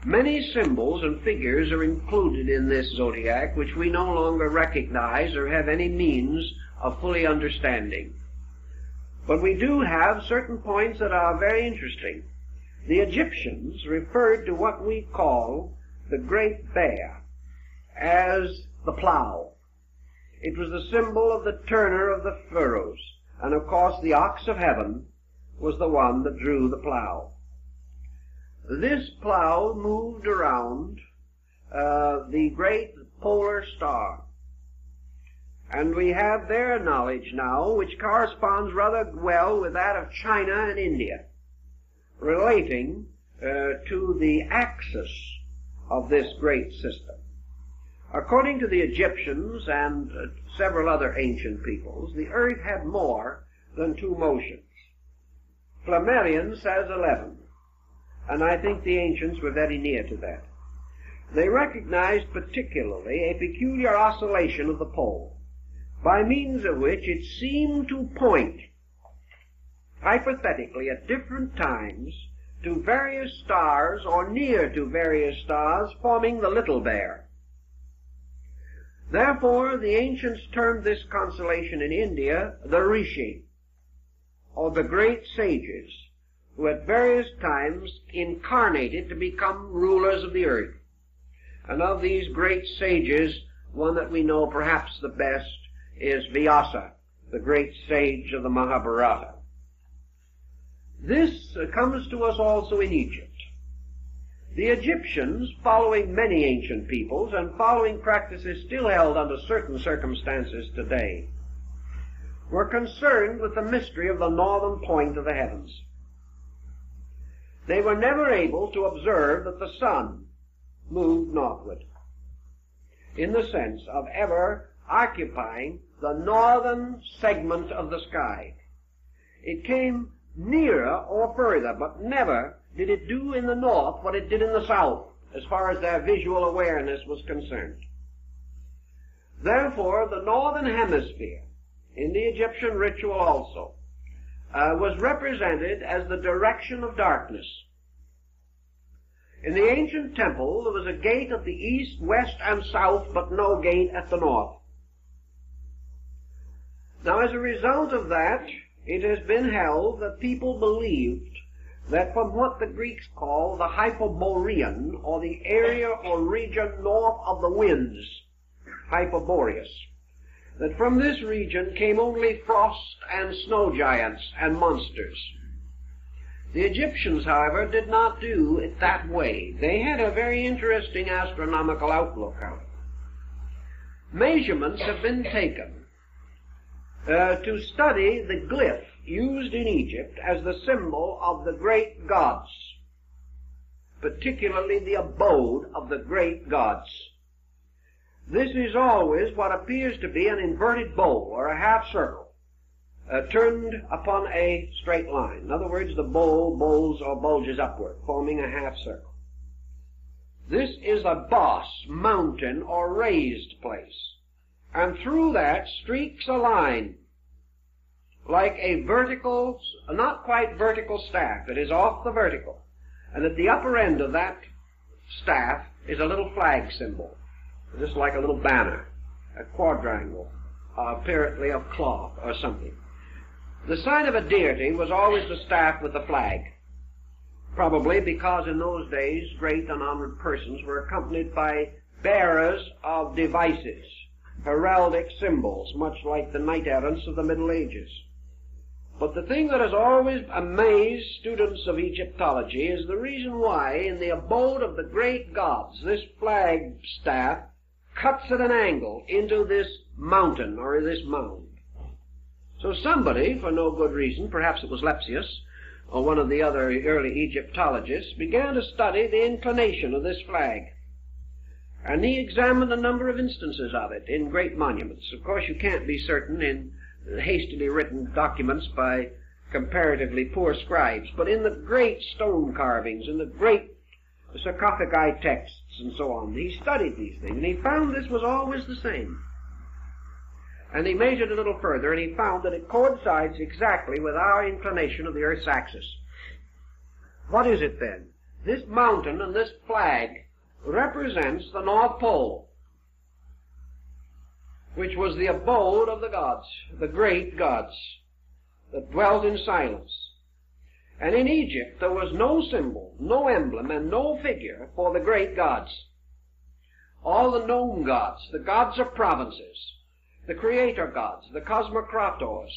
Many symbols and figures are included in this zodiac which we no longer recognize or have any means of fully understanding. But we do have certain points that are very interesting. The Egyptians referred to what we call the Great Bear as the plow. It was the symbol of the turner of the furrows, and of course the ox of heaven was the one that drew the plow. This plow moved around the great polar star, And we have their knowledge now, which corresponds rather well with that of China and India, relating to the axis of this great system. According to the Egyptians and several other ancient peoples, the earth had more than two motions. Flammarion says 11, and I think the ancients were very near to that. They recognized particularly a peculiar oscillation of the pole, by means of which it seemed to point, hypothetically at different times, to various stars or near to various stars forming the Little Bear. Therefore, the ancients termed this constellation in India the Rishi, or the great sages, who at various times incarnated to become rulers of the earth. And of these great sages, one that we know perhaps the best is Vyasa, the great sage of the Mahabharata. This comes to us also in Egypt. The Egyptians, following many ancient peoples and following practices still held under certain circumstances today, were concerned with the mystery of the northern point of the heavens. They were never able to observe that the sun moved northward, in the sense of ever occupying the northern segment of the sky. It came nearer or further, but never did it do in the north what it did in the south, as far as their visual awareness was concerned. Therefore, the northern hemisphere, in the Egyptian ritual also, was represented as the direction of darkness. In the ancient temple, there was a gate at the east, west, and south, but no gate at the north. Now, as a result of that, it has been held that people believed that from what the Greeks call the Hyperborean, or the area or region north of the winds, Hyperboreus, that from this region came only frost and snow giants and monsters. The Egyptians, however, did not do it that way. They had a very interesting astronomical outlook on it. Measurements have been taken to study the glyph used in Egypt as the symbol of the great gods, particularly the abode of the great gods. This is always what appears to be an inverted bowl or a half circle, turned upon a straight line. In other words, the bowl bowls or bulges upward, forming a half circle. This is a boss, mountain, or raised place. And through that streaks a line, like a vertical, not quite vertical staff. It is off the vertical. And at the upper end of that staff is a little flag symbol, just like a little banner, a quadrangle, apparently of cloth or something. The sign of a deity was always the staff with the flag, probably because in those days great and honored persons were accompanied by bearers of devices, heraldic symbols, much like the knight-errants of the Middle Ages. But the thing that has always amazed students of Egyptology is the reason why in the abode of the great gods this flag staff cuts at an angle into this mountain or this mound. So somebody, for no good reason, perhaps it was Lepsius or one of the other early Egyptologists, began to study the inclination of this flag. And he examined a number of instances of it in great monuments. Of course, you can't be certain in hastily written documents by comparatively poor scribes, but in the great stone carvings, in the great sarcophagi texts and so on, he studied these things, and he found this was always the same. And he measured a little further, and he found that it coincides exactly with our inclination of the Earth's axis. What is it then? This mountain and this flag represents the North Pole, which was the abode of the gods, the great gods, that dwelt in silence. And in Egypt there was no symbol, no emblem, and no figure for the great gods. All the known gods, the gods of provinces, the creator gods, the cosmocrators,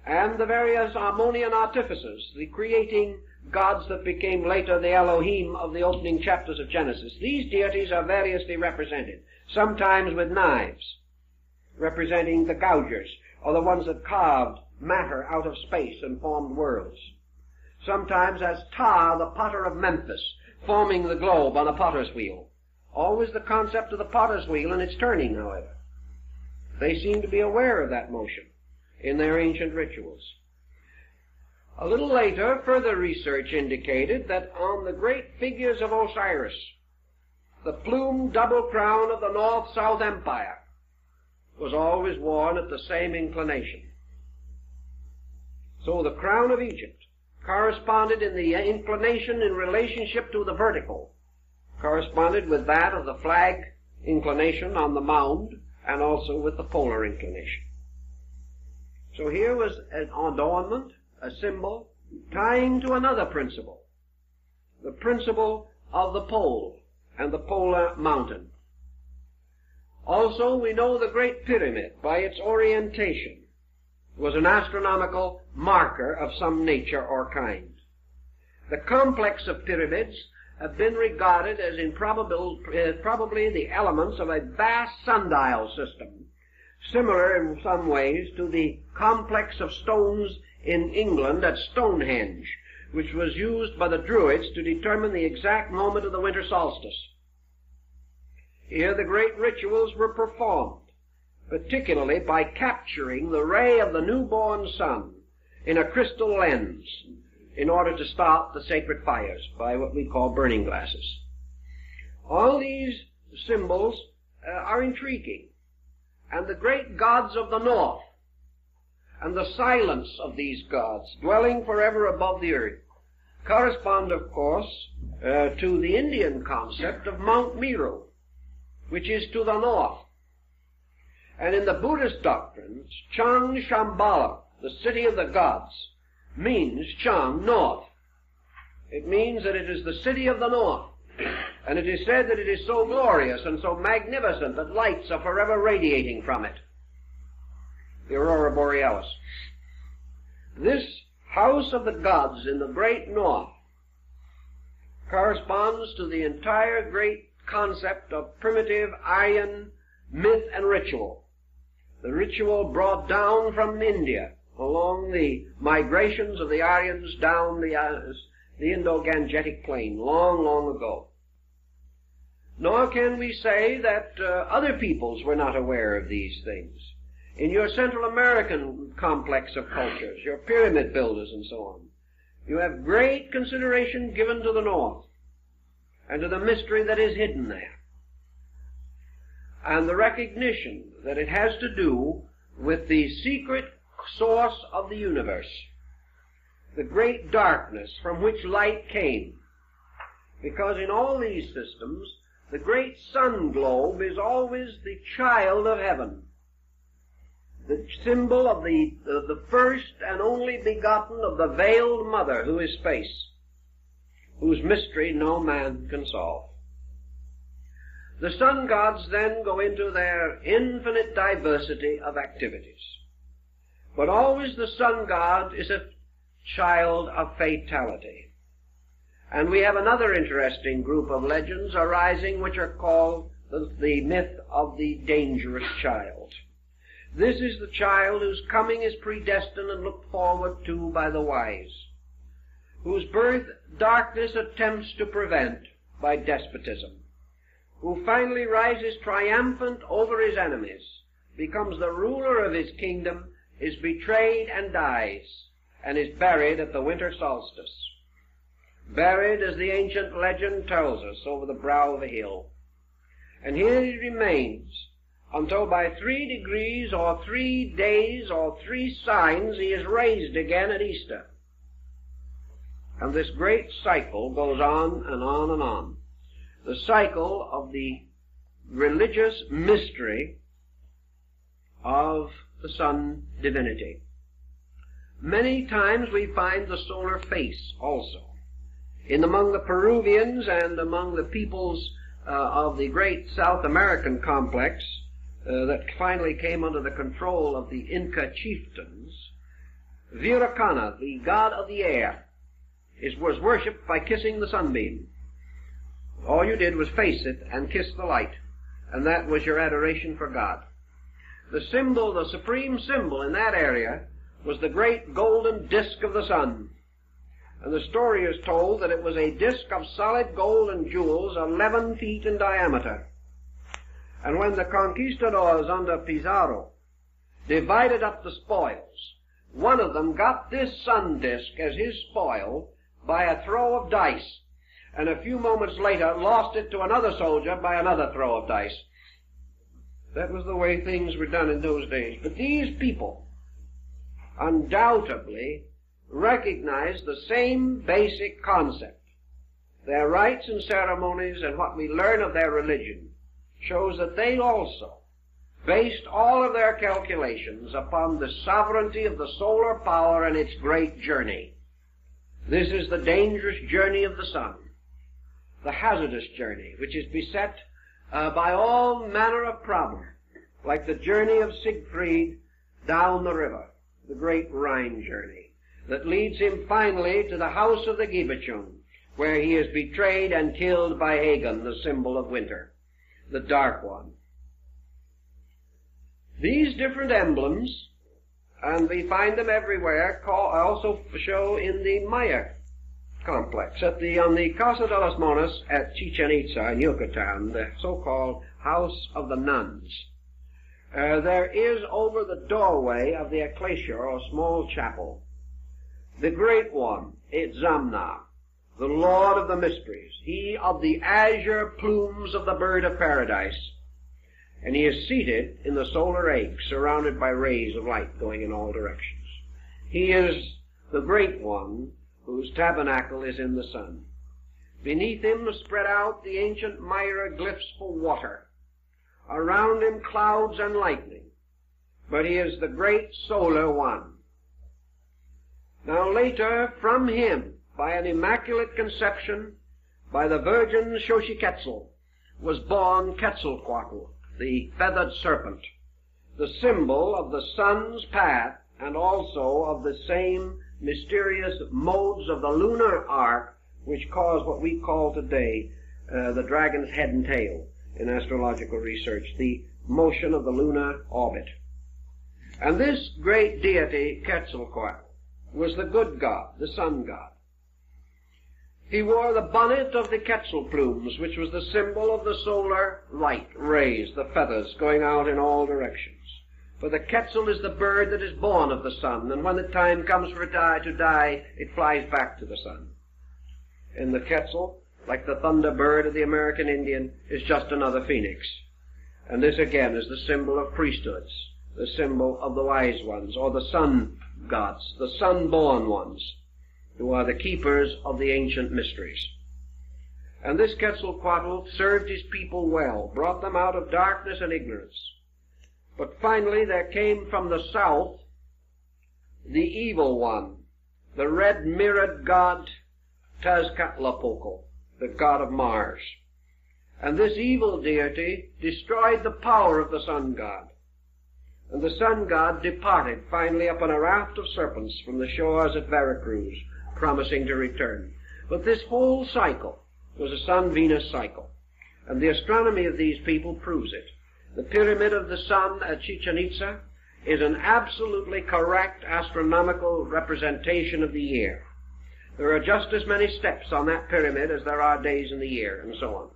and the various Harmonian artificers, the creating gods that became later the Elohim of the opening chapters of Genesis. These deities are variously represented, sometimes with knives, representing the gougers, or the ones that carved matter out of space and formed worlds. Sometimes as Ptah, the potter of Memphis, forming the globe on a potter's wheel. Always the concept of the potter's wheel and its turning, however. They seem to be aware of that motion in their ancient rituals. A little later, further research indicated that on the great figures of Osiris, the plumed double crown of the North-South Empire was always worn at the same inclination. So the crown of Egypt corresponded in the inclination in relationship to the vertical, corresponded with that of the flag inclination on the mound, and also with the polar inclination. So here was an adornment, a symbol, tying to another principle, the principle of the pole and the polar mountain. Also, we know the Great Pyramid, by its orientation, was an astronomical marker of some nature or kind. The complex of pyramids have been regarded as probably the elements of a vast sundial system, similar in some ways to the complex of stones in England at Stonehenge, which was used by the Druids to determine the exact moment of the winter solstice. Here the great rituals were performed, particularly by capturing the ray of the newborn sun in a crystal lens in order to start the sacred fires by what we call burning glasses. All these symbols are intriguing, and the great gods of the north and the silence of these gods dwelling forever above the earth correspond, of course, to the Indian concept of Mount Meru, which is to the north. And in the Buddhist doctrines, Chang Shambhala, the city of the gods, means Chang, north. It means that it is the city of the north. And it is said that it is so glorious and so magnificent that lights are forever radiating from it. The aurora borealis. This house of the gods in the great north corresponds to the entire great concept of primitive Aryan myth and ritual. The ritual brought down from India along the migrations of the Aryans down the Indo-Gangetic plain long, long ago. Nor can we say that other peoples were not aware of these things. In your Central American complex of cultures, your pyramid builders and so on, you have great consideration given to the north and to the mystery that is hidden there, and the recognition that it has to do with the secret source of the universe, the great darkness from which light came. Because in all these systems, the great sun globe is always the child of heaven, the symbol of the first and only begotten of the veiled mother who is space, whose mystery no man can solve. The sun gods then go into their infinite diversity of activities. But always the sun god is a child of fatality. And we have another interesting group of legends arising which are called the myth of the dangerous child. This is the child whose coming is predestined and looked forward to by the wise, whose birth darkness attempts to prevent by despotism, who finally rises triumphant over his enemies, becomes the ruler of his kingdom, is betrayed and dies, and is buried at the winter solstice. Buried, as the ancient legend tells us, over the brow of a hill. And here he remains until by 3 degrees or 3 days or 3 signs he is raised again at Easter. And this great cycle goes on and on and on. The cycle of the religious mystery of the sun divinity. Many times we find the solar face also. Among the Peruvians and among the peoples of the great South American complex that finally came under the control of the Inca chieftains, Viracana, the god of the air, was worshipped by kissing the sunbeam. All you did was face it and kiss the light, and that was your adoration for God. The symbol, the supreme symbol in that area, was the great golden disk of the sun. And the story is told that it was a disk of solid gold and jewels 11 feet in diameter. And when the conquistadors under Pizarro divided up the spoils, one of them got this sun disk as his spoil by a throw of dice, and a few moments later lost it to another soldier by another throw of dice. That was the way things were done in those days. But these people undoubtedly recognized the same basic concept. Their rites and ceremonies and what we learn of their religion shows that they also based all of their calculations upon the sovereignty of the solar power and its great journey. This is the dangerous journey of the sun, the hazardous journey, which is beset by all manner of problem, like the journey of Siegfried down the river, the great Rhine journey, that leads him finally to the house of the Gibeton, where he is betrayed and killed by Hagen, the symbol of winter, the dark one. These different emblems, and we find them everywhere, also show in the Maya complex. On the Casa de las Monas at Chichen Itza in Yucatan, the so-called House of the Nuns, there is over the doorway of the ecclesia, or small chapel, the great one, Itzamna, the Lord of the Mysteries, he of the azure plumes of the bird of paradise. And he is seated in the solar egg, surrounded by rays of light going in all directions. He is the great one whose tabernacle is in the sun. Beneath him spread out the ancient Maya glyphs for water. Around him clouds and lightning. But he is the great solar one. Now later, from him, by an immaculate conception, by the Virgin Xochiquetzal, was born Quetzalcoatl, the feathered serpent, the symbol of the sun's path and also of the same mysterious modes of the lunar arc which cause what we call today the dragon's head and tail in astrological research, the motion of the lunar orbit. And this great deity, Quetzalcoatl, was the good god, the sun god. He wore the bonnet of the Quetzal plumes, which was the symbol of the solar light rays, the feathers going out in all directions. For the Quetzal is the bird that is born of the sun, and when the time comes for it to die, it flies back to the sun. And the Quetzal, like the thunder bird of the American Indian, is just another phoenix. And this again is the symbol of priesthoods, the symbol of the wise ones, or the sun gods, the sun-born ones, who are the keepers of the ancient mysteries. And this Quetzalcoatl served his people well, brought them out of darkness and ignorance. But finally there came from the south the evil one, the red-mirrored god Tezcatlipoca, the god of Mars. And this evil deity destroyed the power of the sun god. And the sun god departed finally upon a raft of serpents from the shores at Veracruz, promising to return. But this whole cycle was a sun-Venus cycle, and the astronomy of these people proves it. The pyramid of the sun at Chichen Itza is an absolutely correct astronomical representation of the year. There are just as many steps on that pyramid as there are days in the year, and so on.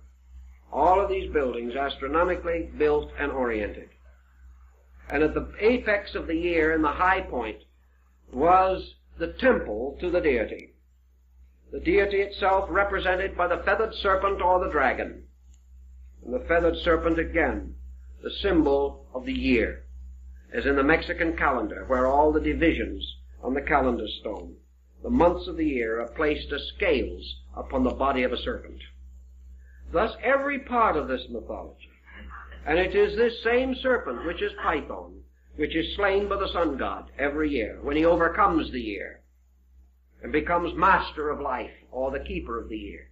All of these buildings astronomically built and oriented. And at the apex of the year, in the high point, was the temple to the deity. The deity itself represented by the feathered serpent or the dragon. And the feathered serpent again, the symbol of the year, as in the Mexican calendar, where all the divisions on the calendar stone, the months of the year, are placed as scales upon the body of a serpent. Thus every part of this mythology, and it is this same serpent which is Python, which is slain by the sun god every year, when he overcomes the year and becomes master of life, or the keeper of the year.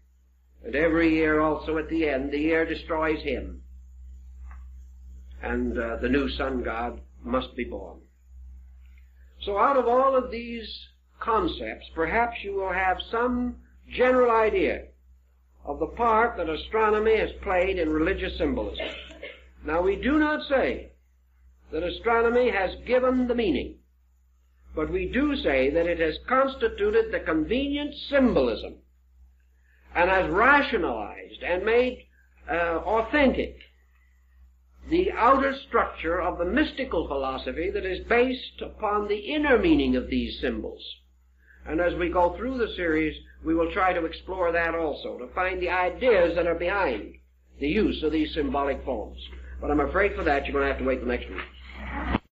And every year also at the end, the year destroys him, and the new sun god must be born. So out of all of these concepts, perhaps you will have some general idea of the part that astronomy has played in religious symbolism. Now, we do not say that astronomy has given the meaning, but we do say that it has constituted the convenient symbolism and has rationalized and made authentic the outer structure of the mystical philosophy that is based upon the inner meaning of these symbols. And as we go through the series, we will try to explore that also, to find the ideas that are behind the use of these symbolic forms. But I'm afraid for that you're going to have to wait till next week.